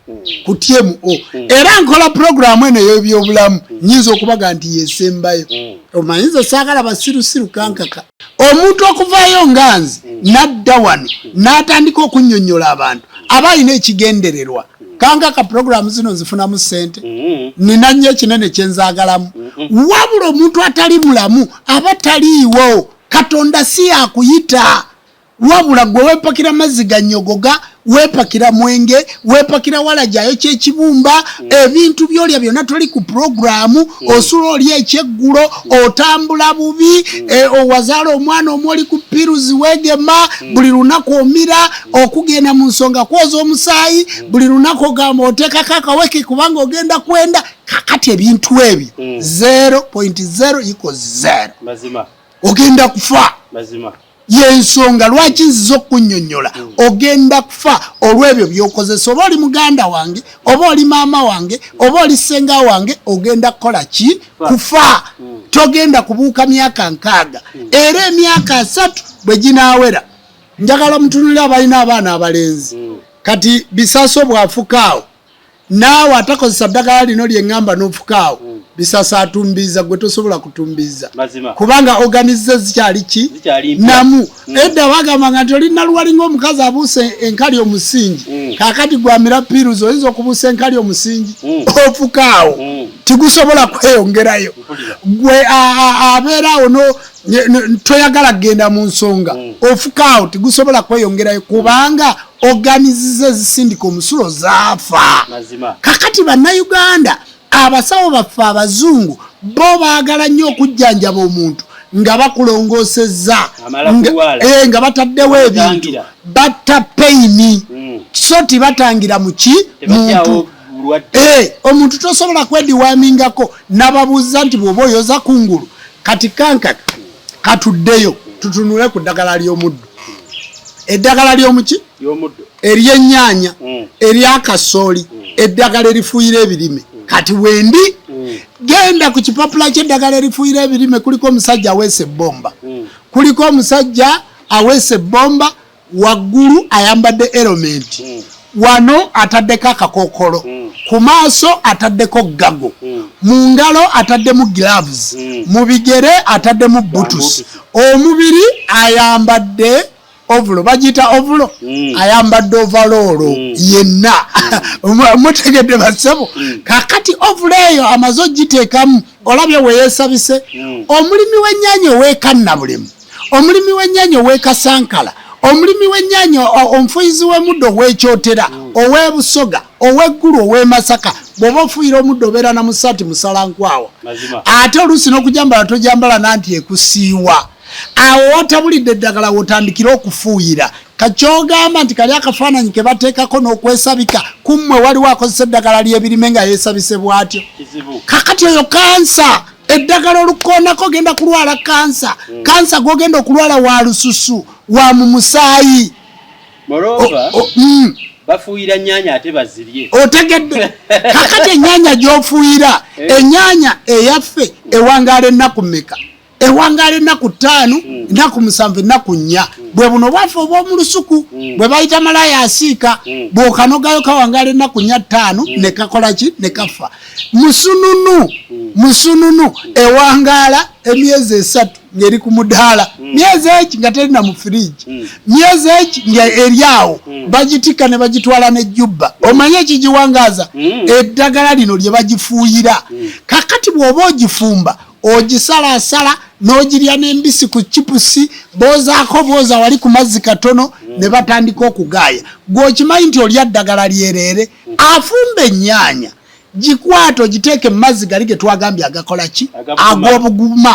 ku TMO era nkola programu eno ey'ebyobulamu nyinza okubaga nti yesembayo omanyiza saagala basirusiru kankaka omuntu okuvaayo nganzi nadda wano n'atandika okunnyonnyola abantu aba alina ekigendererwa kankaka programu zino nzifunamu ssente nina nnyo ekinene kyenzaagalamu wabula omuntu atali mulamu aba taliiwo Katonda si yakuyita wabula gwe weepakira mazzi gannyogoga weepakira mwenge weepakira walajayo kyekibumba ebintu byolya byonna toli ku programu osula oli ekyeggulo otambula bubi owazaala omwana omwoli ku piruzi weegema buli lunaku omira okugenda mu nsonga kwoza omusaayi buli lunaku ogamba oteekako akaweke kubanga ogenda kwenda kakati ebintu ebyo 0.0 equals 0 mazima ogenda kufa mazima yensonga lwaki nziza okunnyonnyola ogenda kufa olw'ebyo by'okozesa oba oli muganda wange oba oli maama wange oba oli ssenga wange ogenda kukola ki kufa togenda kubuuka myaka 6 era emyaka 3 bwe ginaawera njagala mutunulira abalina abaana abalenzi kati Bisaso bw'afukaawo naawe atakozesa ddagala lino ly'eŋŋamba n'ofukaawo Bisaso atumbiza gwe tosobola kutumbiza kubanga organize zikyali ki namu edda bagambanga nti olina luwalinga omukazi abuuse enkali omusingi kakati gwamira piruzi oyinza okubuusa enkali omusingi ofukaawo tigusobola kweyongerayo gwe abeeraawo toyagala kgenda mu nsonga ofukaawo tigusobola kweyongerayo kubanga organize zisindika omusulo zaafa kakati bannayuganda abasawo baffe abazungu bo baagala nnyo okujjanjaba omuntu nga bakulongoosezza nga bataddewo ebintu batta peyini so tibatangira muki muntu omuntu tosobola kwediwamingako nababuuza nti bw'oba oyoza kungulu kati kankaka katuddeyo tutunule ku ddagala ly'omuddo eddagala ly'omuki ery'ennyaanya eryakasooli eddagala erifuuyira ebirime kati wendi genda ku kipapula ky'eddagala erifuuyira ebirime kuliko omusajja aweese ebbomba kuliko omusajja aweese ebbomba waggulu ayambadde element wano ataddeko akakookolo ku maaso ataddeko gago mu ngalo ataddemu gloves mu bigere ataddemu boots omubiri ayambadde ovulo bagita ovulo ayambadde overall yenna mutegedde basebo kakati ovulo eyo amazo giteekamu olabye weyeesabise omulimi w'ennyaanya oweekanna bulemu omulimi w'ennyaanya oweekasankala omulimi w'ennyaanya omufuyizi w'emuddo ow'ekyotera ow'ebusoga ow'eggulu ow'emasaka bw'oba ofuuyira omuddo obeera na musaati musalankwawa ate oluusi n'okujambala tojambala nanti ekusiiwa awo wotabulidde eddagala wotandikira okufuuyira kakyogamba nti kali akafaananyi ke bateekako n'okwesabika kummwe waliwo akozesa eddagala ly'ebirime nga yeesabise bw'atyo kakati oyo kansa eddagala olukoonako genda kulwala kansa kansa gwogenda okulwala wa lususu wa mu musaayi bafuuyira ennyaanya ate bazirye otegedde kakati ennyaanya gy'ofuuyira ennyaanya eyaffe ewangaala ennaku mmeka ewangaala ennaku 5 ennaku 7 ennaku 4 bwe buno bwaffe obw'omu lusuku bwe bayita malaya asiika bw'okanogayo kawangaala ennaku 4-5 ne kakola ki ne kafa musununu ewangaala emyezi 3 ng'eri ku mudaala myezi eki nga terina mu firiji myezi eki nga eryawo bagitika ne bagitwala ne Jjumba omanye ekigiwangaaza eddagala lino lye bagifuuyira kakati bw'oba ogifumba ogisalaasala n'ogirya n'embisi ku chipusi boozaako booza wali ku mazzi katono ne batandika okugaaya gw'okimanyi nti olya ddagala lyerere afumba ennyaanya gikwata ogiteeke mu mazzi gali ge twagambye agakola ki ag'obuguma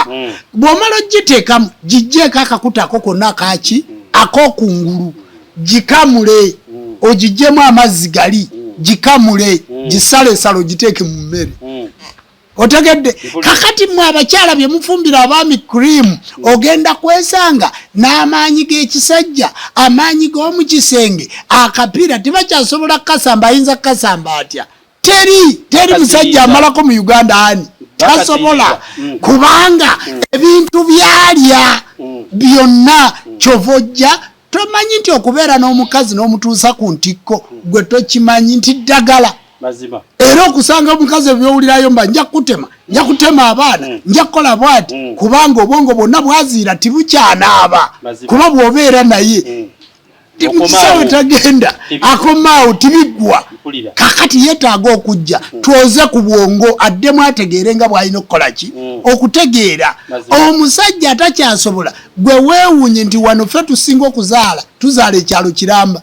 bw'omala ogiteekamu gigjeeko akakutaako konna akaki ak'okungulu gikamule ogiggyemu amazzi gali gikamule gisaleesale ogiteeke mu mmere otegedde kakati mwe abakyala bye mufumbira abaami cream ogenda kwesanga n'amaanyi g'ekisajja amaanyi g'omukisenge akapiira tibakyasobola kukasamba ayinza kukasamba atya teri musajja amalako mu Uganda ani tasobola kubanga ebintu byalya byonna kyovojja tomanyi nti okubeera n'omukazi n'omutuusa ku ntikko gwe tokimanyi nti ddagala era okusanga omukazi ebyowulirayo mba nja kutema abaana nja kukola bwati kubanga obwongo bwonna bwaziira tibukyanaaba kuba bw'obeera naye mukisawe tagenda akomaawo tibiggwa kakati yeetaaga okujja twoze ku bwongo addemu ategeere nga bw'alina okukola ki okutegeera omusajja atakyasobola gwe weewuunye nti wano ffe tusinga okuzaala tuzaala ekyalo kiramba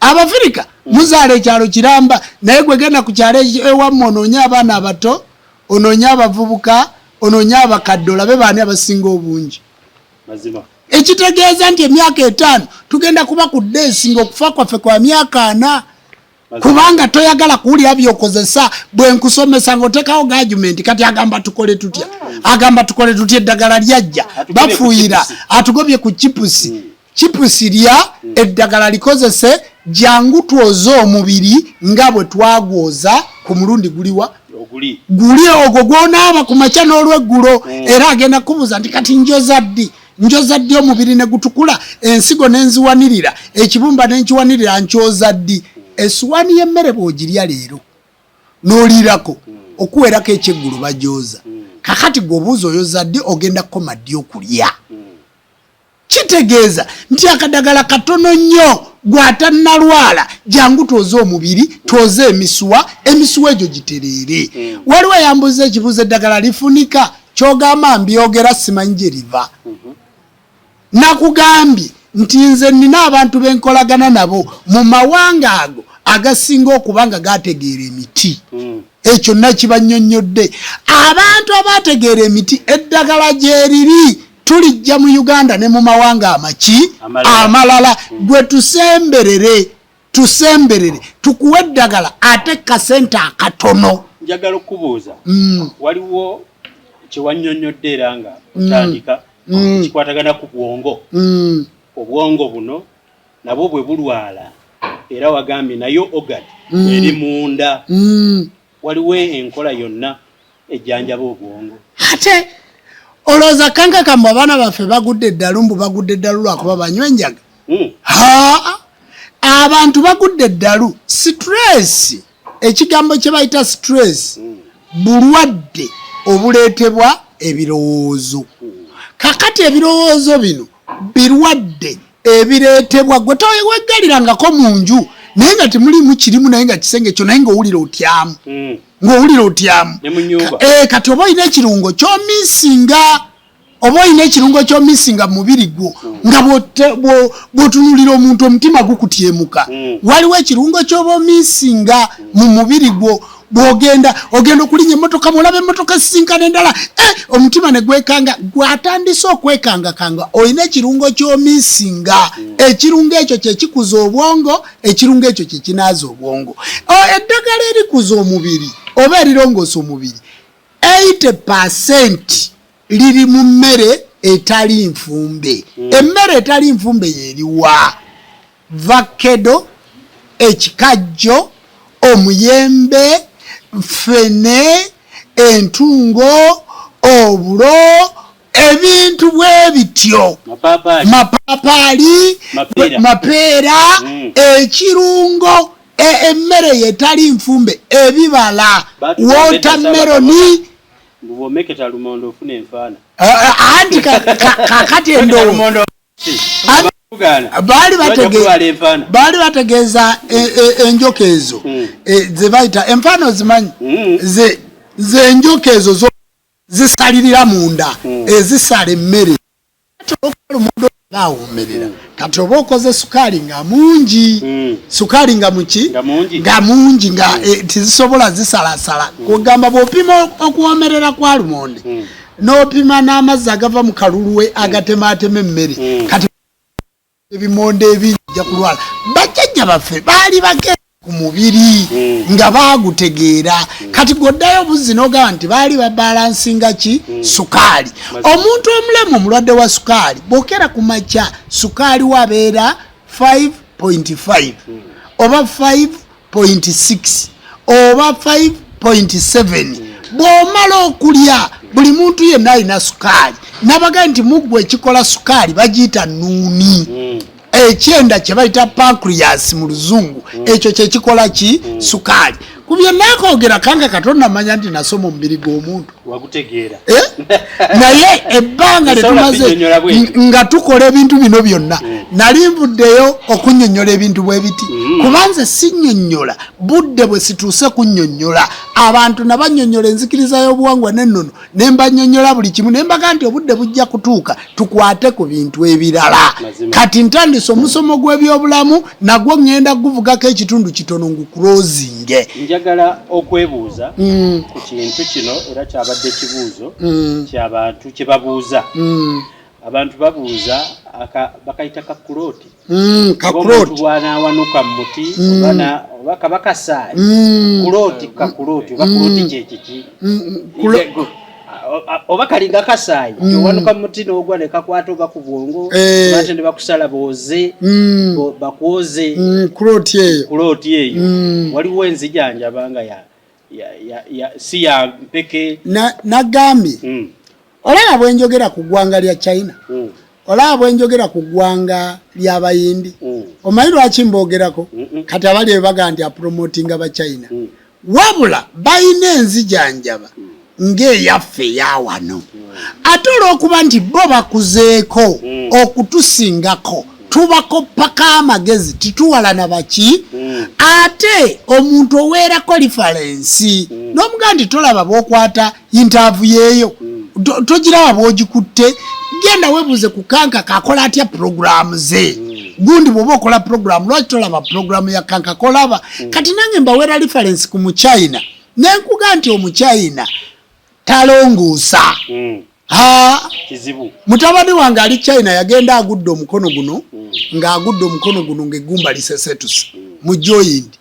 Abafirika muzaala ekyalo kiramba naye gwe genda ku kyalo ewammwe onoonya abaana abato onoonya abavubuka onoonya abakadde olabe baani abasinga obungi ekitegeeza nti emyaka 5 tugenda kuba ku ddeesinga okufa kwaffe kwa myaka 4 kubanga toyagala kuwulira byokozesa bwe nkusomesa ng'oteekawo gajumenti kati agamba tukole tutya eddagala lyajja bafuuyira atugobye ku chipusi lya eddagala likozese jangu twoze omubiri nga bwe twagwoza ku mulundi guli ogwo gwonaaba ku makya n'olweggulo era agenda kubuuza nti kati njoza ddi omubiri ne gutukula ensigo n'enziwanirira ekibumba n'enkiwanirira nkyoza ddi essuwaani y'emmere bw'ogirya leero n'oliirako okuwerako ekyeggulu bagyoza kakati gweobuuza oyoza ddi ogenda kukoma ddi okulya kitegeeza nti akadagala katono nnyo gw'atannalwala jangu twoze omubiri twoze emisuwa egyo gitereere waliwo yambuza ekibuuzo eddagala lifunika kyogamba mbyogera simanyi gye liva nakugambye nti nze nina abantu benkolagana nabo mu mawanga ago agasinga okuba nga gategeera emiti ekyo nakibanyonnyodde abantu abategeera emiti eddagala gyeriri tulijja mu Uganda ne mu mawanga amalala gwe tusemberere tukuwe eddagala ate kasente akatono. Njagala okubuuza waliwo kyewanyonnyodde era nga otandika kikwatagana ku bwongo obwongo buno nabwo bwe bulwala era wagambye nayo ogad eri munda waliwo enkola yonna ejjanjaba obwongo ate olowooza kanka kamwe abaana baffe bagudde eddalu lwakuba banywa enjaga abantu bagudde eddalu stress ekigambo kye bayita stress bulwadde obuleetebwa ebirowoozo kakati ebirowoozo bino birwadde ebireetebwa gwe toweggalirangako mu nju naye nga temulimu kirimu naye nga kisenge kyo naye ng'owulira otyamu kati oba olina ekirungo ky'omisinga mu mubiri gwo nga bw'otunulira omuntu omutima gukutyemuka waliwo ekirungo ky'oba omisinga mu mubiri gwo bw'ogenda okulinya emmotoka bw'olaba emmotoka sisinkana endala omutima ne gwekanga gw'atandise okwekangakanga olina ekirungo ky'omisinga ekirungo ekyo kye kikuza obwongo ekirungo ekyo kye kinaaza obwongo eddagala erikuza omubiri oba erirongoosa omubiri 80% liri mu mmere etali nfumbe emmere etali nfumbe yeriwa vakedo ekikajjo omuyembe fene entungo obulo ebintu bwe bityo mapapaali mapeera ekirungo emmere yetali nfumbe ebibala wotameroni bw'omeketa lumondo ofuna enfaana anti kakati endowooza baali bategeeza enjoka ezo ze bayita enfaana ozimanyi ze enjoka ezo zisalirira munda ezisala emmere awoomerera kati oba okoze sukaali nga mungi sukaali nga mungi nga tizisobola zisalasala kugamba bw'opima okuwoomerera kwa lumonde n'opima n'amazzi agava mu kalulwe agatematema emmere kati ebimonde ebingi jja kulwala bajjajja baffe baali bagenda ku mubiri nga baagutegeera kati goddayo buzzi n'ogamba nti baali babalansinga ki sukaali omuntu omulemu omulwadde wa sukaali bw'okera ku makya sukaali wabeera 5.5 oba 5.6 oba 5.7 bw'omala okulya buli muntu yenna alina sukaali nabaga nti muggwe ekikola sukaali bagiyita nuuni ekyenda kye bayita pancreas mu luzungu ekyo kyekikola ki sukaali ku bye nakoogera kanga katonda manya nti nasoma omubiri gw'omuntu wagutegeera naye ebbanga letumaze nga tukola ebintu bino byonna nali nvuddeyo okunnyonnyola ebintu bwe biti kubanze sinnyonnyola budde bwe situuse kunnyonnyola abantu nabannyonnyola enzikiriza y'obuwangwa n'ennono ne mbannyonnyola buli kimu ne mbaga nti obudde bujja kutuuka tukwate ku bintu ebirala kati ntandise omusomo gw'ebyobulamu nagwo ŋŋenda guvugako ekitundu kitono ngukulozinge. Njagala okwebuuza ku kintu kino era kyabadde ekibuuzo ky'abantu kye babuuza. Abantu babuuza bakayita kakuloti. Kakuloti bw'anaawanuka mu muti oba kabakasaayi kuloti kakuloti oba kuloti kyekiki oba kalinga kasaayi owanuka mu muti n'ogwa ne kakwata oba ku bwongo ate ne bakusala booze bakwoze kuloti eyo waliwo enzijanjaba nga si ya mpeke nagambye olaba bwe njogera ku ggwanga lya China olaba bwe njogera ku ggwanga ly'abayindi omanyi lwaki mboogerako kati abali bebaga nti apromotinga ba China wabula bayina enzijanjaba ng'eyaffe eyawano ate olw'okuba nti bo bakuzeeko okutusingako tubako paka amagezi tituwalana baki ate omuntu oweerako lifalensi n'omugaa nti tolaba bw'okwata interview yeeyo togiraba bw'ogikutte genda weebuuze ku kanka kakola atya programu ze gundi bw'oba okola programu lwaki tolaba programu ya kanka kolaba kati nange mbaweera reference ku muchina nenkuga nti omuchina talonguusa mutabani wange ali China yagenda agudde omukono guno ng'agudde omukono guno ng'eggumba lisesetusa mu joint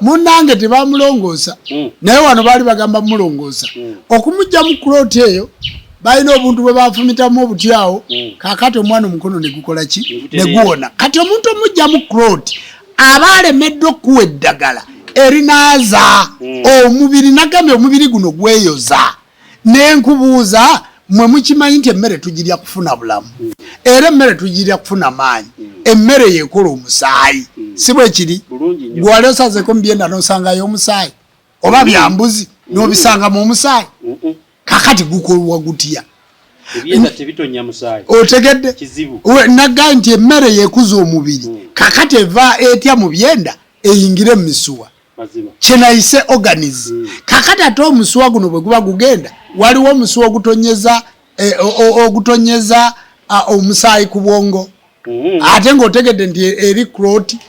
munnange tebamulongoosa naye wano baali bagamba mulongoosa okumujja mu kuloti eyo balina obuntu bwe bafumitamu obutyawo kaakati omwana omukono ne gukola ki ne guwona kati omuntu omujja mu kuloti aba alemeddwa okuwa eddagala erinaaza omubiri nagambye omubiri guno gweyoza nenkubuuza mwe mukimanyi nti emmere tugirya kufuna bulamu era emmere tugirya kufuna maanyi emmere yekola omusaayi si bwe kiri gwali osazeko mubyenda n'osangayo omusaayi oba byambuzi n'obisangamu omusaayi kakati gukolwa gutya otegedde nagambye nti emmere yekuza omubiri kakati eva etya mu byenda eyingire mu misuwa kyenayise organism kakati ate omusuwa guno bwe guba gugenda waliwo omusuwa ogutonyeza omusaayi ku bwongo ate ng'otegedde nti eri kloti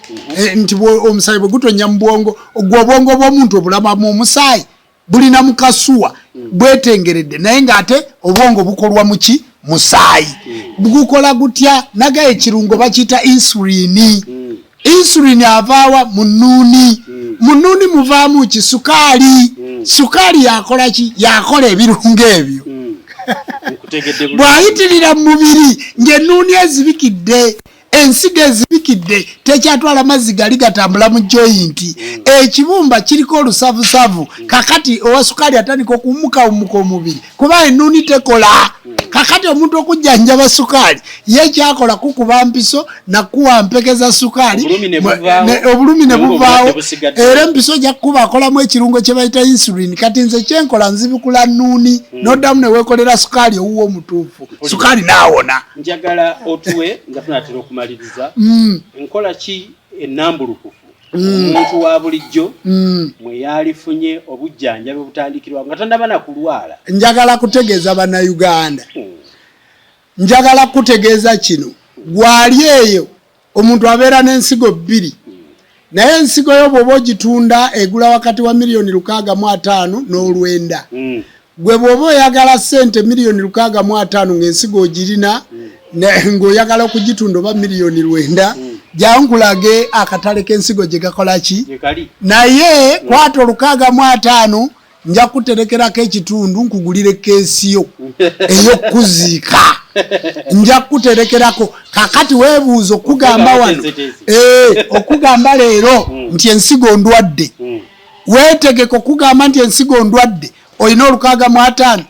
nti omusaayi bwe gutonya mu bwongo ogwo obwongo bw'omuntu obulamamu omusaayi bulina mu kasuwa bwetengeredde naye ng'ate obwongo bukolwa muki musaayi bugukola gutya nagaye ekirungo bakiyita insulini insulini avaawa mu nnuuni mu nnuuni muvaamu ki sukaali sukaali yakola ki yakola ebirungo ebyo bw'ayitirira mu mubiri ng'ennuuni ezibikidde ensigo ezibikidde tekyatwala mazzi gali gatambula mu joyinti ekibumba kiriko olusavusavu kakati owa sukaali atandika okumuka omubiri kuba ennuuni tekola kakati omuntu okujjanjaba sukaali ye kyakola kukuba mpiso nakuwa mpekeza sukaali obulumi ne buvaawo era empiso jakkuba akolamu ekirungo kye bayita insulin kati nze kyenkola nzibikula nnuuni n'oddamu ne weekolera sukaali owuwa omutuufu sukaali naawona. Njagala otuwe nga tunatera okumaliriza nkola ki ennambulukufu omuntu wa bulijjo mwe yalifunye obujjanjabi obutandikirwa nga tandaba na kulwala. Njagala kutegeeza bannayuganda njagala kutegeeza kino gwali eyo omuntu abeera n'ensigo bbiri naye ensigo yo bw'oba ogitunda egula wakati wa $650,000 n'olwenda gwe bw'oba oyagala ssente $650,000 ng'ensigo ogirina ng'oyagala okugitunda oba $9,000,000 jankulage akatale k'ensigo gye gakola ki naye kwata $650,000 nja kuterekerako ekitundu nkugulire keesiyo ey'okuziika nja kuterekerako kakati weebuuza okugamba wano okugamba leero nti ensigo ndwadde weetegeka okugamba nti ensigo ndwadde olina 605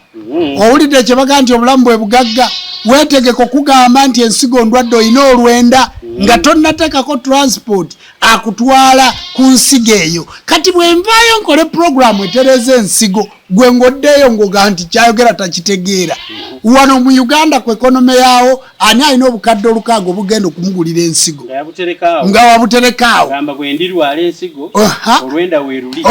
owulidde kye baga nti obulamu bwe bugagga weetegeka okugamba nti ensigo ndwadde olina 900 nga tonnateekako transport akutwala ku nsigo eyo kati bwe nvaayo nkole programu etereza ensigo gwe ngoddeeyo ngoga nti kyayogera takitegeera wano mu Uganda ku ekonome yaawo ani alina obukadde 600 obugenda okumugulira ensigo nga wabuterekaawo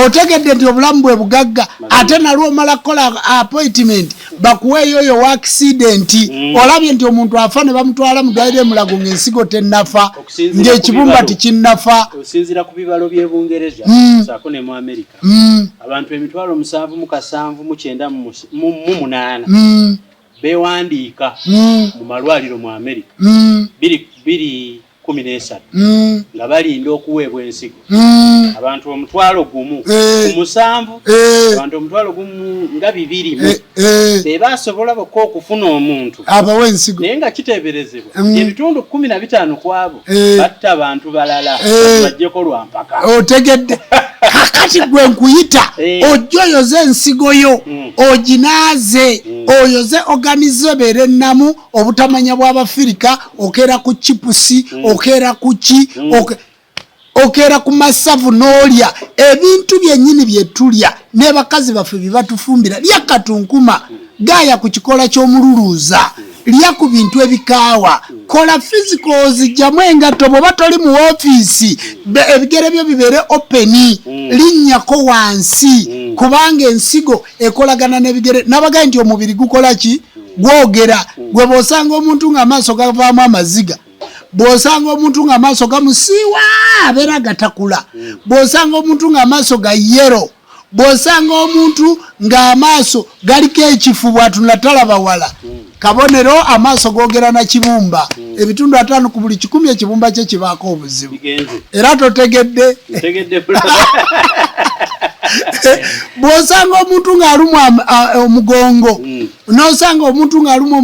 otegedde nti obulamu bwe bugagga ate nalwo omala kukola appointment bakuweeyo oyo wa accident olabye nti omuntu afa ne bamutwala mu ddwaliro emulago ng'ensigo tennafa ng'ekibumba tikinnafa osinziira ku bibalo by'Ebungereza Ssaako ne mu Amerika abantu 779 bewandiika mu malwaliro mu Amerika 213 nga balinda okuweebwa ensigo abantu 1,000 ku 7 abantu 1,000 nga 200 be basobola bokka okufuna omuntu abawe ensigo naye nga kiteeberezebwa ebitundu 15 ku abo batta abantu balala bajjeko lwampaka otegedde kakati gwe nkuyita ojja oyoze ensigo yo oginaaze oyoze organize beere ennamu obutamanya bw'Abafirika okeera ku chipusi okeera ku ki okeera ku masavu n'olya ebintu byennyini bye tulya ne bakazi baffe bye batufumbira lya katunkuma gaaya ku kikola ky'omululuuza lya ku bintu ebikaawa kola physicals jjamu engatto bw'oba toli mu woofiisi ebigere byo bibeere openi linnyako wansi kubanga ensigo ekolagana n'ebigere nabagaye nti omubiri gukola ki gwogera gwe bw'osanga omuntu ng'amaaso gavaamu amaziga bw'osanga omuntu ng'amaaso gamusiiwa abeera gatakula bw'osanga omuntu ng'amaaso ga yero bw'osanga omuntu ng'amaaso galiko ekifu bw'atunula talaba wala kabonero amaaso googera na kibumba ebitundu 5 ku buli 100 ekibumba kye kibaako obuzibu era totegedde bw'osanga omuntu ng'aluma omugongo n'osanga omuntu ng'aluma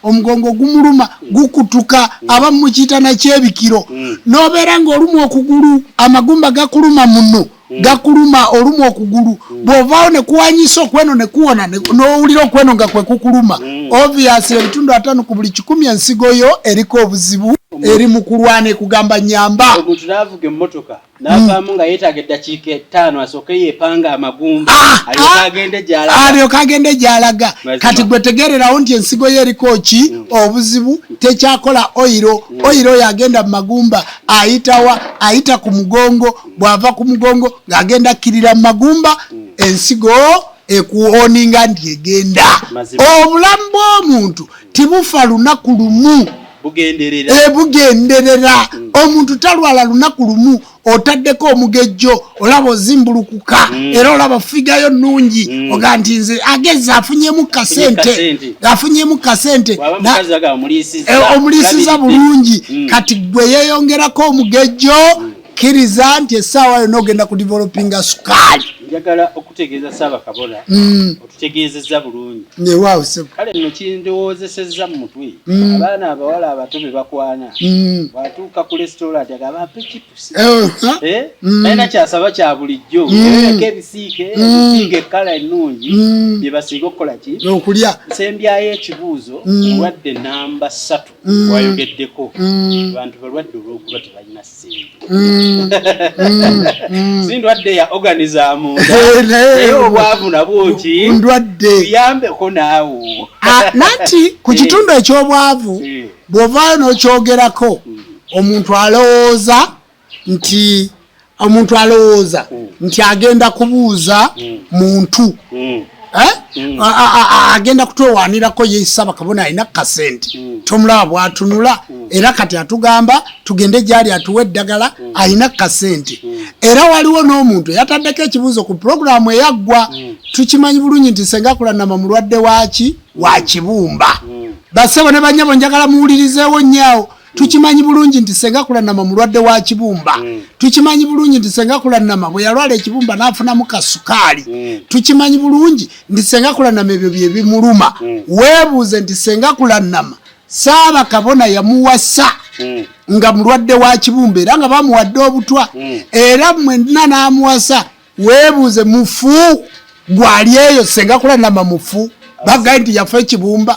omugongo gumuluma gukutuka aba mukiyita nakyebikiro n'obeera ng'oluma okugulu amagumba gakuluma muno gakuluma oluma okugulu bw'ovaawo ne kuwanyisa okweno ne kuwona n'owulira okweno nga kwe kukuluma obviously ebitundu 5 ku buli 100 ensigo yo eriko obuzibu eri mu kulwana ekugamba nyamba omuntu n'avuga emmotoka n'avaamu nga yeetaaga eddakiika 5 asooke yeepanga amagumba alyoka agende gy'alaga kati gwe tegererawo nti ensigo ye eriko ki obuzibu tekyakola oyiro oyo agenda mu magumba ayita ku mugongo bw'ava ku mugongo ng'agenda akkirira mu magumba ensigo ekuoninga nti egenda obulamu bw'omuntu tibufa lunaku lumu bugenderera omuntu talwala lunaku lumu otaddeko omugejjo olaba ozimbulukuka era olaba figayo nnungi oga nti nze ageze afunyemu kasente omulisiza bulungi kati gwe yeeyongerako omugejjo kkiriza nti essaawa yonna ogenda ku developinga sukaali njagala okutegeeza Ssaabakabona otutegeezezza bulungi kale nno kindowoozesezza mu mutwe abaana abawala abato be bakwana bw'atuuka ku restaurant agabampe chipusi talina kyasaba kya bulijjo ereko ebisiike ekkala ennungi bye basiga okukola ki okulya nsembyayo ekibuuzo mulwadde namba 3 wayogeddeko abantu balwadde olw'okuba tebalina ssente si ndwadde ya organizamu naye obwavu nabwo ki tuyambeko naawo nati ku kitundu eky'obwavu bw'ovaayo n'okyogerako omuntu alowooza nti agenda kubuuza muntu agenda kutwewanirako ye Ssaabakabona alina kasente tomulaba bw'atunula era kati atugamba tugende gyali atuwa eddagala alina kasente era waliwo n'omuntu yataddeko ekibuuzo ku programu eyaggwa tukimanyi bulungi nti Senga Kulanama mulwadde waki wa kibumba bassebo ne banyabo njagala muwulirizeewo nnyawo tukimanyi bulungi nti Senga Kulanama mulwadde wa kibumba tukimanyi bulungi nti Senga Kulanama bwe yalwala ekibumba n'afunamu kasukaali tukimanyi bulungi nti Senga Kulanama ebyo bye bimuluma weebuuze nti Senga Kulanama Ssaabakabona yamuwasa nga mulwadde wa kibumba era nga bamuwadde obutwa era mwenna n'amuwasa weebuuze mufu gwali eyo senga kulanama mufu bagaye nti yafa ekibumba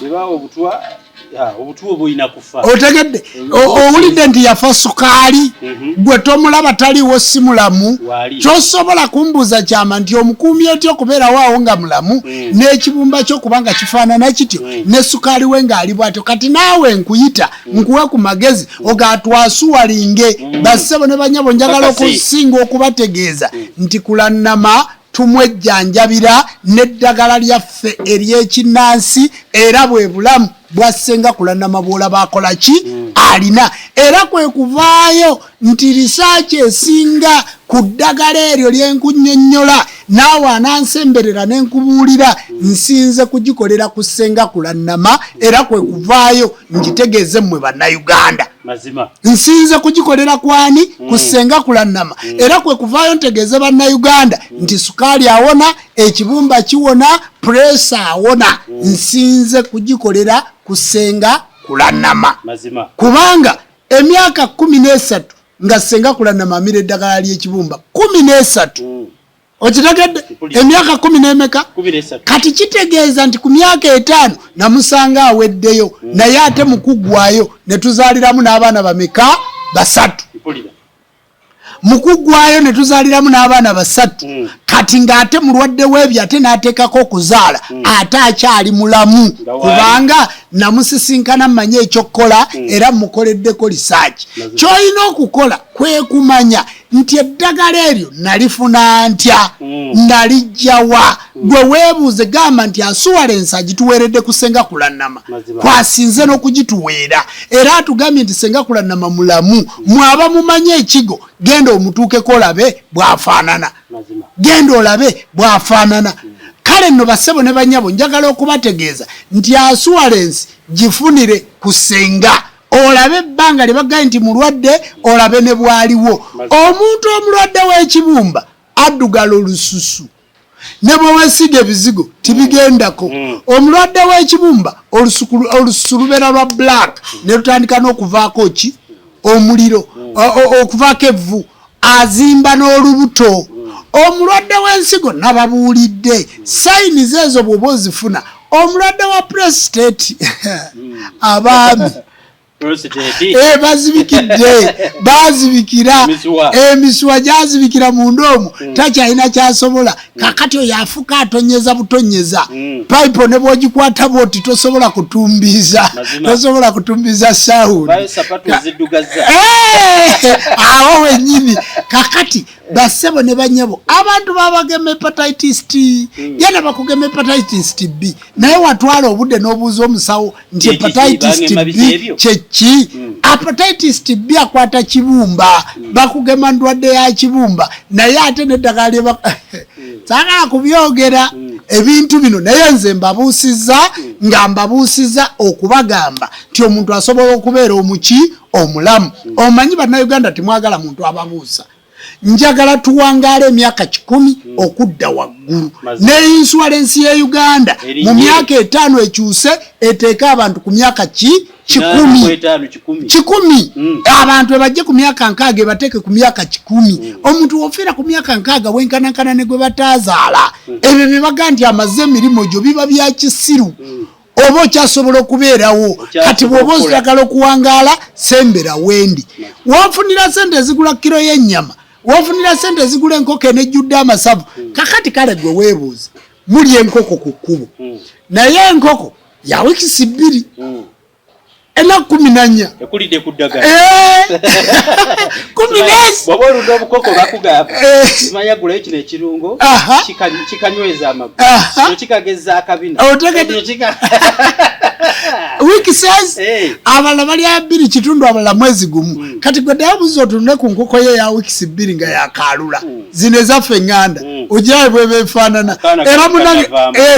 otegedde owulidde nti yafa sukaali gwe tomulaba taliwo si mulamu kyosobola kumbuuza kyama nti omukuumi otya okubeerawo awo nga mulamu n'ekibumba kyokubanga kifaanana kityo ne sukaali we ng'ali bwatyo kati naawe nkuyita nkuwe ku magezi ogatwasuwalinge bassebo ne banyabo njagala okusinga okubategeeza nti kulannama tumwejjanjabira n'eddagala lyaffe ery'ekinnansi era bwe bulamu bwassenga kulannama bw'olaba akola ki alina era kwe kuvaayo nti risaaki esinga ku ddagala eryo lyenkunnyonnyola naawe anansemberera n'enkubuulira nsinze kugikolera ku ssenga kulannama era kwe kuvaayo ngitegeeze mmwe bannayuganda nsinze kugikolera kwani ku ssenga kulannama era kwe kuvaayo ntegeeze bannayuganda nti sukaali awona ekibumba kiwona puresa awona nsinze kugikolera ku ssenga kulannama kubanga emyaka 13 nga ssenga kulannama amira eddagala ly'ekibumba 13 okitegedde emyaka 10 n'emeka kati kitegeeza nti ku myaka 5 namusanga aweddeyo naye ate mukuggwayo ne tuzaaliramu n'abaana bameka 3 mukuggwayo ne tuzaaliramu n'abaana 3 kati ng'ate mulwadde w'ebyo ate n'ateekako okuzaala ate akyali mulamu kubanga namusisinkana mmanye ekyokukola era mukoleddeko lisaaki ky'olina okukola kwe kumanya nti eddagala eryo nalifuna ntya nalijjawa gwe weebuuze gamba nti asuwalensi agituweeredde ku ssenga kulannama kwasinze n'okugituweera era atugambye nti ssenga kulannama mulamu mwaba mumanye ekigo genda omutuukeko olabe bw'afaanana genda olabe bw'afaanana kale nno bassebo ne banyabo njagala okubategeeza nti asuwalensi gifunire ku ssenga olabe ebbanga lye bagaye nti mulwadde olabe ne bwaliwo omuntu omulwadde w'ekibumba addugala olususu ne bwe weesiga ebizigo tibigendako omulwadde w'ekibumba olususu lubeera lwa black ne lutandika n'okuvaako ki omuliro okuvaako evvu azimba n'olubuto omulwadde w'ensigo nababuulidde sayini zeezo bw'oba ozifuna omulwadde wa prostate abaami bazibikidde bazibikira emisuwa gyazibikira munda omwo takyalina kyasobola kakati oyo afuka atonyeza butonyeza paipo ne bwogikwata bwoti tosobola kutumbiza sawuni awo wenyini kakati bassebo ne banyabo abantu babagema hepatitis T genda bakugema hepatitis B naye watwala obudde n'obuuza omusawo nti hepatitis B kyeki hepatitis B akwata kibumba bakugema ndwadde ya kibumba naye ate n'eddagala lye saagala kubyogera ebintu bino naye nze mbabuusiza nga mbabuusiza okubagamba nti omuntu asobola okubeera omuki omulamu omanyi bannayuganda timwagala muntu ababuusa njagala tuwangaala emyaka 10 okudda waggulu ne insuwalensi ye Uganda mu myaka 5 ekyuse eteeka abantu ku myaka 10 abantu ebajje ku myaka 6 ebateeke ku myaka 10 omuntu wofiira ku myaka 6 wenkanankana ne gwe bataazaala ebyo bye baga nti amaze emirimu gyo biba bya kisiru oba okyasobola okubeerawo kati bw'oba ozagala okuwangaala sembera wendi wofunira sente ezigula kiro y'ennyama wofunira sente ezigula enkoko enejjudde amasavu kakati kale gwe weebuuza muli enkoko ku kkubo naye enkoko ya wiikisi 2 ennaku 14 ekulidde ku ddagala 14 bw'oba oludde obukoko bakugamba simanya gulayo kino ekirungo kikanyweza amagulu kikageza akabina wiki says abalala bali 2 kitundu abalala mwezi gumu kati gwe ddayo buzi otunule ku nkoko ye ya wiki 2 nga yakalula zino ezaffe nganda ojaye bwe befaanana era munange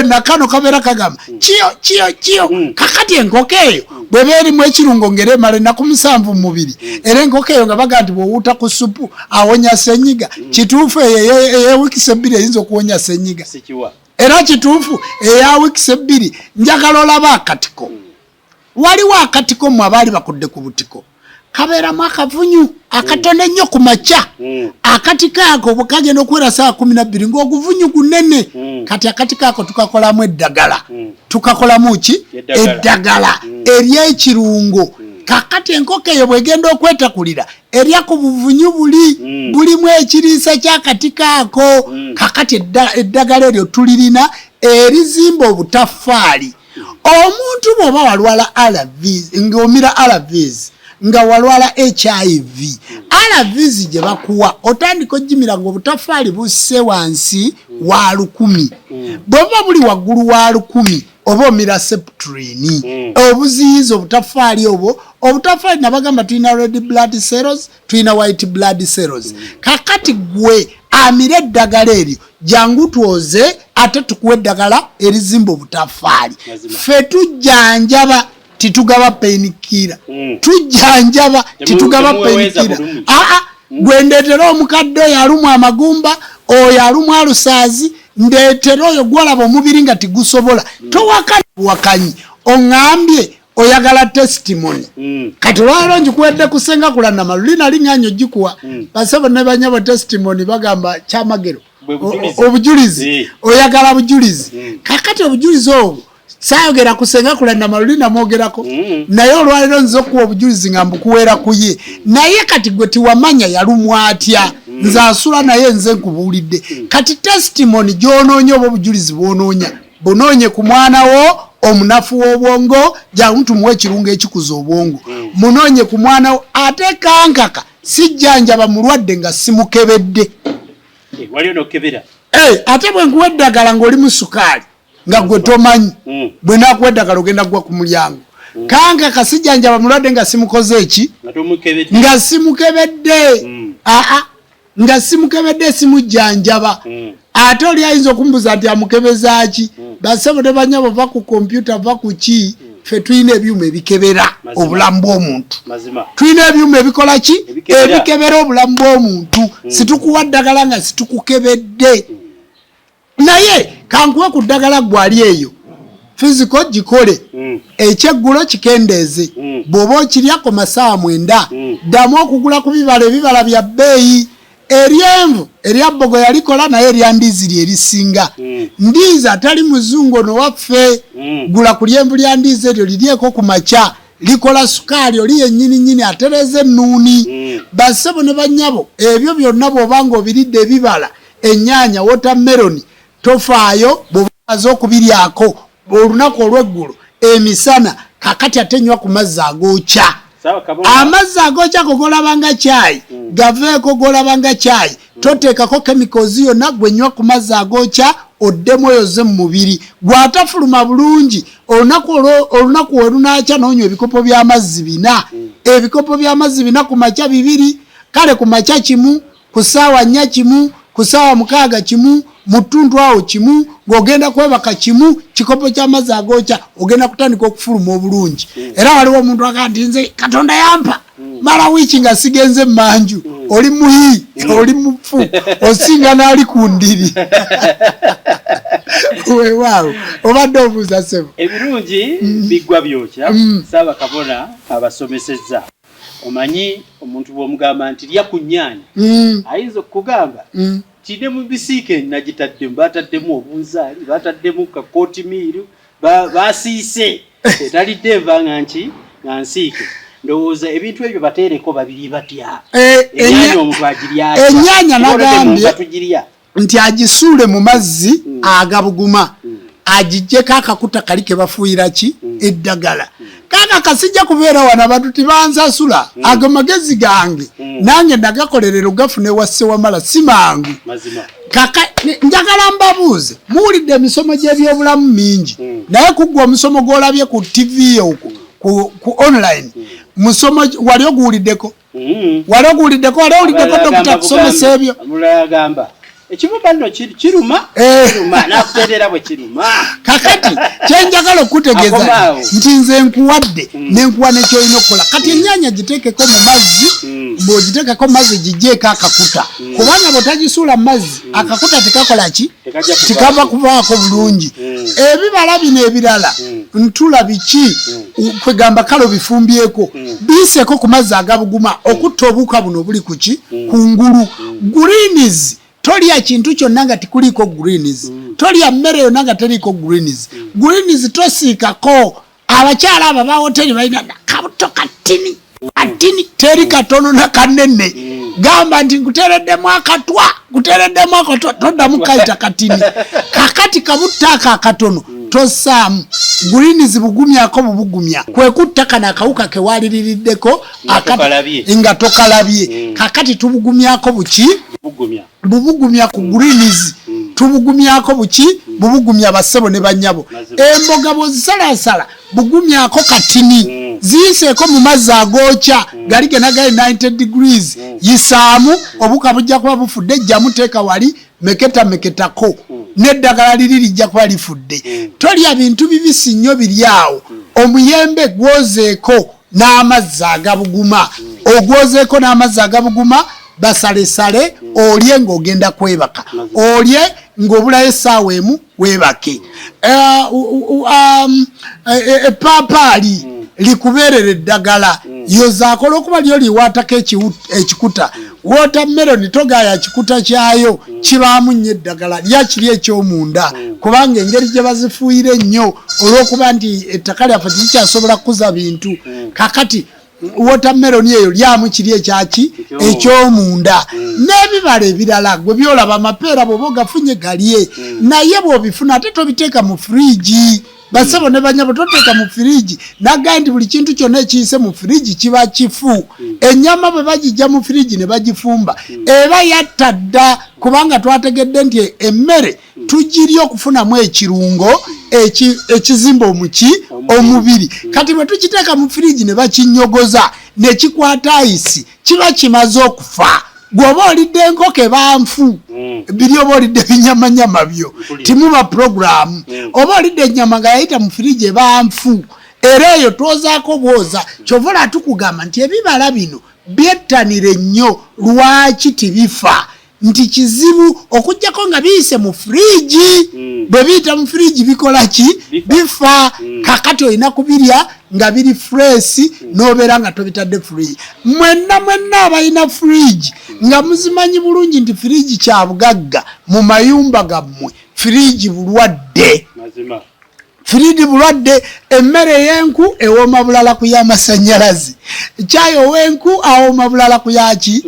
nakano kabeera kagamba kiyo kakati enkoko eyo bwe beerimu ekirungo ngere male naku 7 mu mubiri era enkoko eyo nga baga nti bw'owuuta ku supu awonya senyiga kituufu eyo wiki 2 eyinza okuwonya senyiga era kituufu eya wiki 2 njagala olaba akatiko waliwo akatiko mu abaali bakudde ku butiko kabeeramu akavunyu akatono ennyo ku makya akati kaako bwe kagenda okuwera saa 12 ng'oguvunyu gunene kati akati kaako tukakolamu eddagala tukakolamu ki eddagala ery'ekirungo kakati enkoko eyo bwegenda okwetakulira erya ku buvunyu bulimu ekiriisa ky'akati kaako kakati eddagala eryo tulirina erizimba obutaffaali omuntu bw'oba walwala RVs ng'omira RVs nga walwala HIV RVs gye bakuwa otandika ojjimira ng'obutaffaali busse wansi wa 1000 bw'oba buli waggulu wa 1000 oba omira septrini obuziyiza obutaffaali obwo obutaffaali nabagamba tulina red blood cells tulina white blood cells kakati gwe amira eddagala eryo jangu twoze ate tukuwa eddagala erizimba obutaffaali ffe tujjanjaba titugaba painkiller tujjanjaba titugaba painkiller gwendeetera omukadde oyo alumwa amagumba oyo alumwa alusaazi ndeetera oyo gwolaba omubiri nga tigusobola towakanyi oŋŋambye oyagala testimony kati olwaliro njikuwedde kusenga kulanda malulina liŋŋanyo gikuwa basebo ne banyabo testimony bagamba kyamagero obujulizi oyagala bujulizi kakati obujulizi obwo saayogera kusenga kulanda malulina mwogerako naye olwaliro nze okuwa obujulizi nga mbukuweera ku ye naye kati gwe tiwamanya yalumwa atya nze asula naye nze nkubuulidde kati testimony gy'onoonya oba obujulizi bw'onoonya bunoonye ku mwana wo omunafu w'obwongo jangu tumuwe ekirungo ekikuza obwongo munoonye ku mwana wo ate kankaka sijjanjaba mulwadde nga simukebedde ate bwe nkuwa eddagala ng'oli mu sukaali nga gwe tomanyi bwe naakuwa eddagala ogenda kugwa ku mulyango kankaka sijjanjaba mulwadde nga simukoze eki nga simukebedde nga simukebedde simujjanjaba ate oli ayinza okumbuza nti amukebezaaki basebo ne banyabo va ku kompyuta va ku ki ffe tulina ebyuma ebikebera obulamu bw'omuntu tulina ebyuma ebikola ki ebikebera obulamu bw'omuntu situkuwa ddagala nga situkukebedde naye kankuwe ku ddagala gwali eyo fiziko gikole ekyeggulo kikendeeze bw'oba okiryako masaawa 9 ddamu okugula ku ebibala bya bbeeyi eryenvu eryabbogo yalikola naye eryandiizi lye erisinga ndiizi atali muzungu ono waffe gula ku lyenvu lya ndiizi eryo liryeko ku makya likola sukaali oli yennyini atereza ennuuni bassebo ne bannyabo ebyo byonna bw'obanga obiridde ebibala ennyaanya wotameroni tofaayo bw'obaze okubiryako olunaku olw'eggulu emisana kakati ate nnywa ku mazzi agookya amazzi agokya gogolabanga caayi gaveeko golabanga caayi toteekako kemikozi yonna gwenywa ku mazzi agokya oddemu oyoze mu mubiri gwatafuluma bulungi olunaku olunakya n'onywa ebikopo by'amazzi 4 ebikopo by'amazzi 4 ku makya 2 kale ku makya kimu ku ssaawa 4 kimu ku ssaawa 6 kimu mu ttuntu awo kimu ng'ogenda kwebaka kimu kikopo ky'amazzi agokya ogenda kutandika okufuluma obulungi era waliwo omuntu agaa nti nze katonda yampa mala wiiki nga sigenze manju oli muyi oli mufu osinga n'ali ku ndiri weewaawo obadde obuuza sebo ebirungi biggwa byokya saaba kabona abasomesezza omanyi omuntu bw'omugamba nti lya ku nnyaanya ayinza okugamba kide mu bisiike nagitaddemu bataddemu obunzaali bataddemu kakotimiiru basiise etalidde evanga nga nsiike ndowooza ebintu ebyo bateereko babiri batya ennyaanya omuntu agirya ennyaanya nagambye nti agisuule mu mazzi agabuguma agijjeko akakuta kali ke bafuuyira ki eddagala kaka kasijja kubeera wano abantu tibansasula ago magezi gange nange nagakolerera ogafune wasse wamala si mangu kaka njagala mbabuuze muwulidde emisomo gy'ebyobulamu mingi naye kuggwa omusomo gw'olabye ku TV okwo ku online musomo wali oguwuliddeko dokita kusomesa ebyo ekibumba nno kiruma nakuteerera bwe kiruma kakati kyenjagala okutegeeza nti nze nkuwadde nenkuwa nekyolina okukola kati ennyaanya giteekeko mu mazzi bw'ogiteekako mu mazzi gijjeeko akakuta kubanga bw'otagisuula mu mazzi akakuta tekakola ki tikava kuvaako bulungi ebibala bino ebirala ntula biki kwegamba kalo bifumbyeko biseko ku mazzi agabuguma okutta obuuka buno buli kuki kungulu greens tolya kintu kyonna nga tikuliko greens tolya mmere yonna nga teriko greens tosiikako abakyala abo ba hoteri balina kabuto katini teri katono na kanene gamba nti nkutereddemu akatwa toddamu kayita katini kakati kabutaka akatono tosaamu greens bugumyako bubugumya kwekutta kana akawuka kewaliririddeko nga tokalabye kakati tubugumyako buki bubugumya ku greens tubugumyako buki bubugumya bassebo ne bannyabo emboga bwozisalasala bugumyako katini ziyiseeko mu mazzi agookya gali genagali 90 degrees yisaamu obuka bujja kuba bufudde ejjamu teeka wali meketako n'eddagala liri lijja kuba lifudde tolya bintu bibisi nnyo biri awo omuyembe gwozeeko n'amazzi agabuguma ogwozeeko n'amazzi agabuguma basalesale olye ng'ogenda kwebaka olye ng'obulayo essaawa emu weebake epaapaali likubeerera eddagala yozaakola okuba lyo liwaatako ekikuta watermelon togaaya kikuta kyayo kibaamu nnyo eddagala lyakiri ekyomunda kubanga engeri gye bazifuuyire ennyo olw'okuba nti ettaka lyaffe tikyasobola kukuza bintu kakati watermelon eyo lyamu kiri ekyaki ekyomunda n'ebibala ebirala gwe byolaba amapeera bw'oba ogafunye galye naye bw'obifuna ate tobiteeka mu fridge basebo ne banyabo toteeka mu fridge naga nti buli kintu kyonna ekiyise mu fridge kiba kifu ennyama bwe bagijja mu fridge ne bagifumba eba yatta dda kubanga twategedde nti emmere tugirya okufunamu ekirungo ekizimba omubiri kati bwe tukiteeka mu fridge ne bakinyogoza ne kikwata ayisi kiba kimaze okufa gwoba olidde enkoko ebanfu biri oba olidde binyamanyama byo timuba programu oba olidde ennyama nga yayita mu firiji ebanfu era eyo twozaako bwoza kyova tukugamba nti ebibala bino byettanire nnyo lwaki tibifa nti kizibu okujjako nga biyise mu firiji bwe biyita mu firiji bikola ki bifa kakati olina kubirya nga biri fresh nobeera nga tobitadde free mwenna abalina fridge nga muzimanyi bulungi nti fridge kya bugagga mu mayumba gammwe fridge bulwadde emmere y'enku ewooma bulala ku y'amasannyalaze kyayo w'enku awooma bulala ku yaki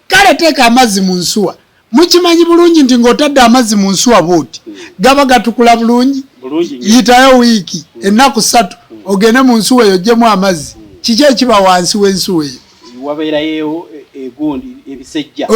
kale teeka amazzi mu nsuwa mukimanyi bulungi nti ng'otadde amazzi mu nsuwa booti gaba gatukula bulungi yitayo wiiki ennaku 3 ogende mu nsuwa eyo ogyemu amazzi kiki ekiba wansi w'ensuwa eyo wabeerayo egundi ebisejja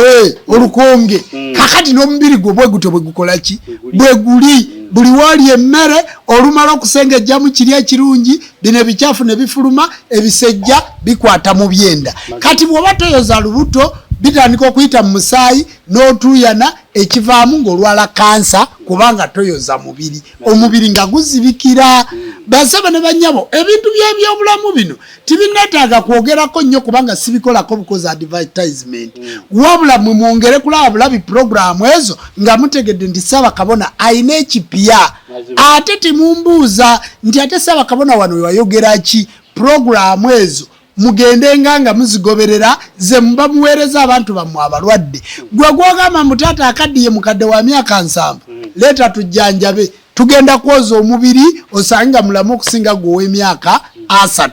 olukonge kakati n'omubiri gwe bwe gutyo bwe gukola ki bwe guli buli wali emmere olumala okusengejjamu kiri ekirungi bino ebicaafu ne bifuluma ebisejja bikwata mu byenda kati bw'oba toyoza lubuto bitandika okuyita mu musaayi n'otuuyana ekivaamu ng'olwala kansa kubanga toyoza mubiri omubiri nga guzibikira basaba ne bannyabo ebintu by'ebyobulamu bino tibinetaaga kwogerako nnyo kubanga sibikolako bukozi advertisement wabula mwe mwongere kulaba bulabi programu ezo nga mutegedde nti Ssaabakabona ayina ekipya ate timumbuuza nti ate Ssaabakabona wano wayogera ki programu ezo mugende nga muzigoberera ze muba muweereza abantu bammwe abalwadde gwe gwogamba mutaata akaddiye mukadde wa myaka 7 leeta tujjanjabe tugenda kwoza omubiri osanga mulamu okusinga gwe w'emyaka 3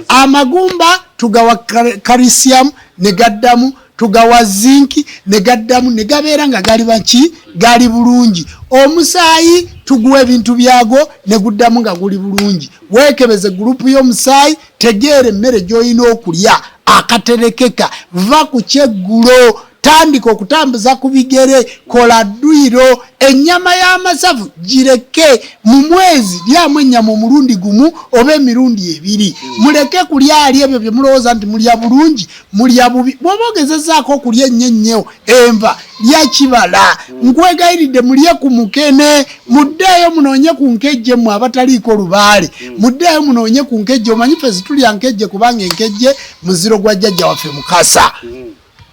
amagumba tugawa calcium ne gaddamu tugawa zinki ne gaddamu ne gabeera nga gali baki gali bulungi omusaayi tuguwa ebintu byago ne guddamu nga guli bulungi weekebeze gurupu y'omusaayi tegeera emmere gy'olina okulya akaterekeka va ku kyeggulo tandika okutambuza ku bigere kola dduyiro ennyama y'amasavu gireke mu mwezi lyamu ennyama omulundi gumu oba emirundi 2 muleke kulya ali ebyo bye mulowooza nti mulya bulungi mulya bubi bw'oba ogezezzaako okulya ennyo enva lya kibala nkwegayiridde mulye ku mukene muddeeyo munoonye ku nkejje mmwe abataliiko lubaale muddeeyo munoonye ku nkejje omanyi ffe tulya nkejje kubanga enkejje muziro gwa jjajja waffe Mukasa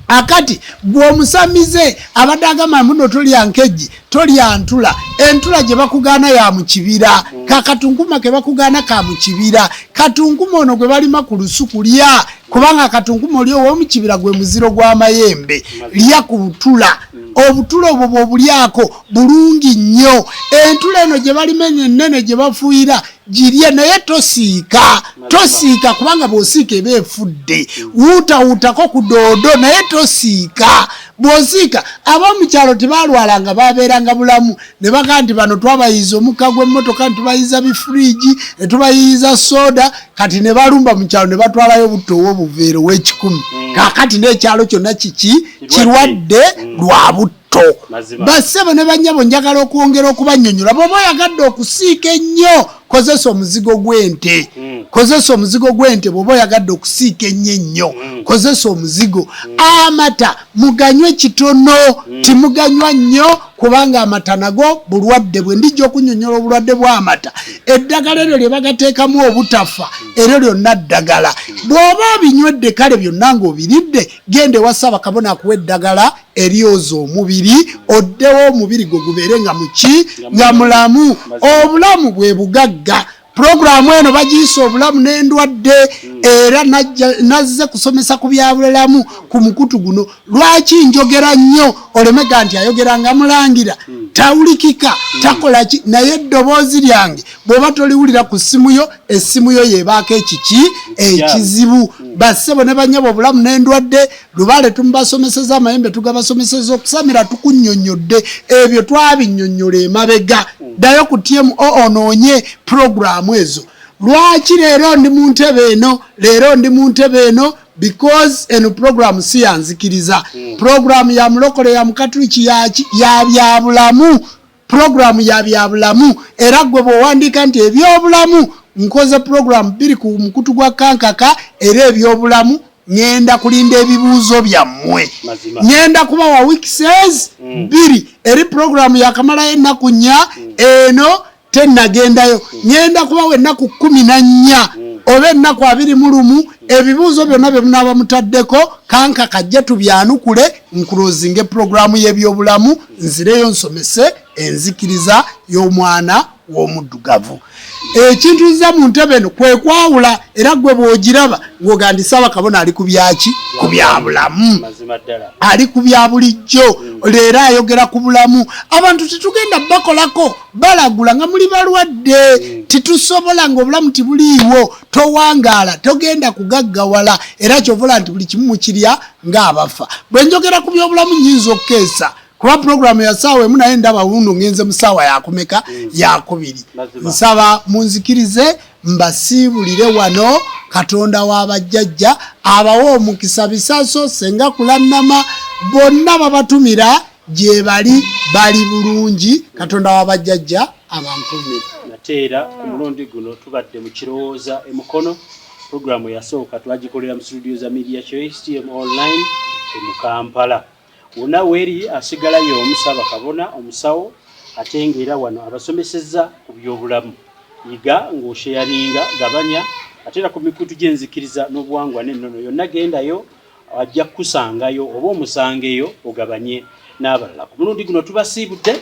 akati bw'omusamize abadde agamba muno tolya nkejji tolya ntula entula gye bakugaana ya mu kibira kakatunkuuma ke bakugaana ka mu kibira katunkuuma ono gwe balima ku lusuku lya kubanga katunkuuma oli ow'omu kibira gwe muziro gw'amayembe lya ku butula obutula obwo bw'obulyako bulungi nnyo entula eno gye balima ennene gye bafuuyira girye naye tosiika kubanga bw'osiika eba efudde wuutawuutako ku doodo naye tosiika bw'osiika ab'omukyalo tebalwalanga babeeranga bulamu ne bagaa nti bano twabayiza omukka gw'emmotoka ne tubayiza bifuriji ne tubayiza soda kati ne balumba mu kyalo ne batwalayo obutto obw'obuveero w'ekikumi kaakati n'ekyalo kyonna kirwadde lwa butto bassebo ne bannyabo njagala okwongera okubannyonnyola bw'oba oyagadde okusiika ennyo kozesa omuzigo gw'ente bw'oba oyagadde okusiika ennyo kozesa omuzigo amata muganywe kitono timuganywa nnyo kubanga amata nago bulwadde bwe ndijja okunnyonnyola obulwadde bw'amata eddagala eryo lye bagateekamu obutafa eryo lyonna ddagala bw'oba obinywedde kale byonna ng'obiridde genda ewa Ssaabakabona akuwa eddagala eryoza omubiri oddewo omubiri gwe gubeere nga muki nga mulamu obulamu bwe bugagga Programu eno bagiyisa obulamu n'endwadde era nazze kusomesa ku byabulamu ku mukutu guno lwaki njogera nnyo olemega nti ayogeranga mulangira tawulikika takola ki naye eddoboozi lyange bw'oba toliwulira ku ssimu yo essimu yo yebaako ekiki ekizibu bassebo ne bannyabo obulamu n'endwadde lubale tumubasomeseza amayembe tugabasomeseza okusamira tukunnyonnyodde ebyo twabinnyonnyola emabega ddayo ku TMO onoonye programu ezo lwaki leero ndi mu ntebe eno because eno programu si yanzikiriza programu ya mulokole ya mukatuliki ya byabulamu programu ya byabulamu era gwe bw'owandiika nti ebyobulamu nkoze programu 2 ku mukutu gwa kankaka era ebyobulamu ngenda kulinda ebibuuzo byammwe ngenda kubawa weekses 2 eri programu yakamalayo ennaku 4 eno tennagendayo ngenda kubawa ennaku 14 oba ennaku 21 ebibuuzo byonna bye munaaba mutaddeko kanka kajja tubyanukule nkulozinge programu y'ebyobulamu nzireyo nsomese enzikiriza y'omwana w'omuddugavu ekintu nza mu ntebe eno kwe kwawula era gwe bw'ogiraba ng'ogandi Ssaabakabona ali ku byaki ku byabulamu ali ku bya bulijjo leero ayogera ku bulamu abantu tetugenda bakolako balagula nga muli balwadde titusobola ng'obulamu tibuliiwo towangaala togenda kugaggawala era kyovula nti buli kimu mukirya ng'abafa bwe njogera ku byobulamu nyinza okukeesa kuba programu ya ssaawa emu naye ndaba wuno ngenze mu ssaawa yakumeka yakubiri nsaba munzikirize mbasiibulire wano Katonda w'abajjajja abawa omukisa Bisaaso Senga Kulannama bonna babatumira gye bali bulungi Katonda w'abajjajja abankumire nateera ku mulundi guno tubadde mu kirowooza emukono programu yasooka twagikolera mu studio za Media Choice TM online mu Kampala wonna weeri asigalayo Ssaabakabona omusawo ate ng'era wano abasomesezza ku byobulamu yiga ng'osheyaringa gabanya ate era ku mikutu gy'enzikiriza n'obuwangwa n'ennono yonna gendayo ajja kukusangayo oba omusangeyo ogabanye n'abalala ku mulundi guno tubasiibudde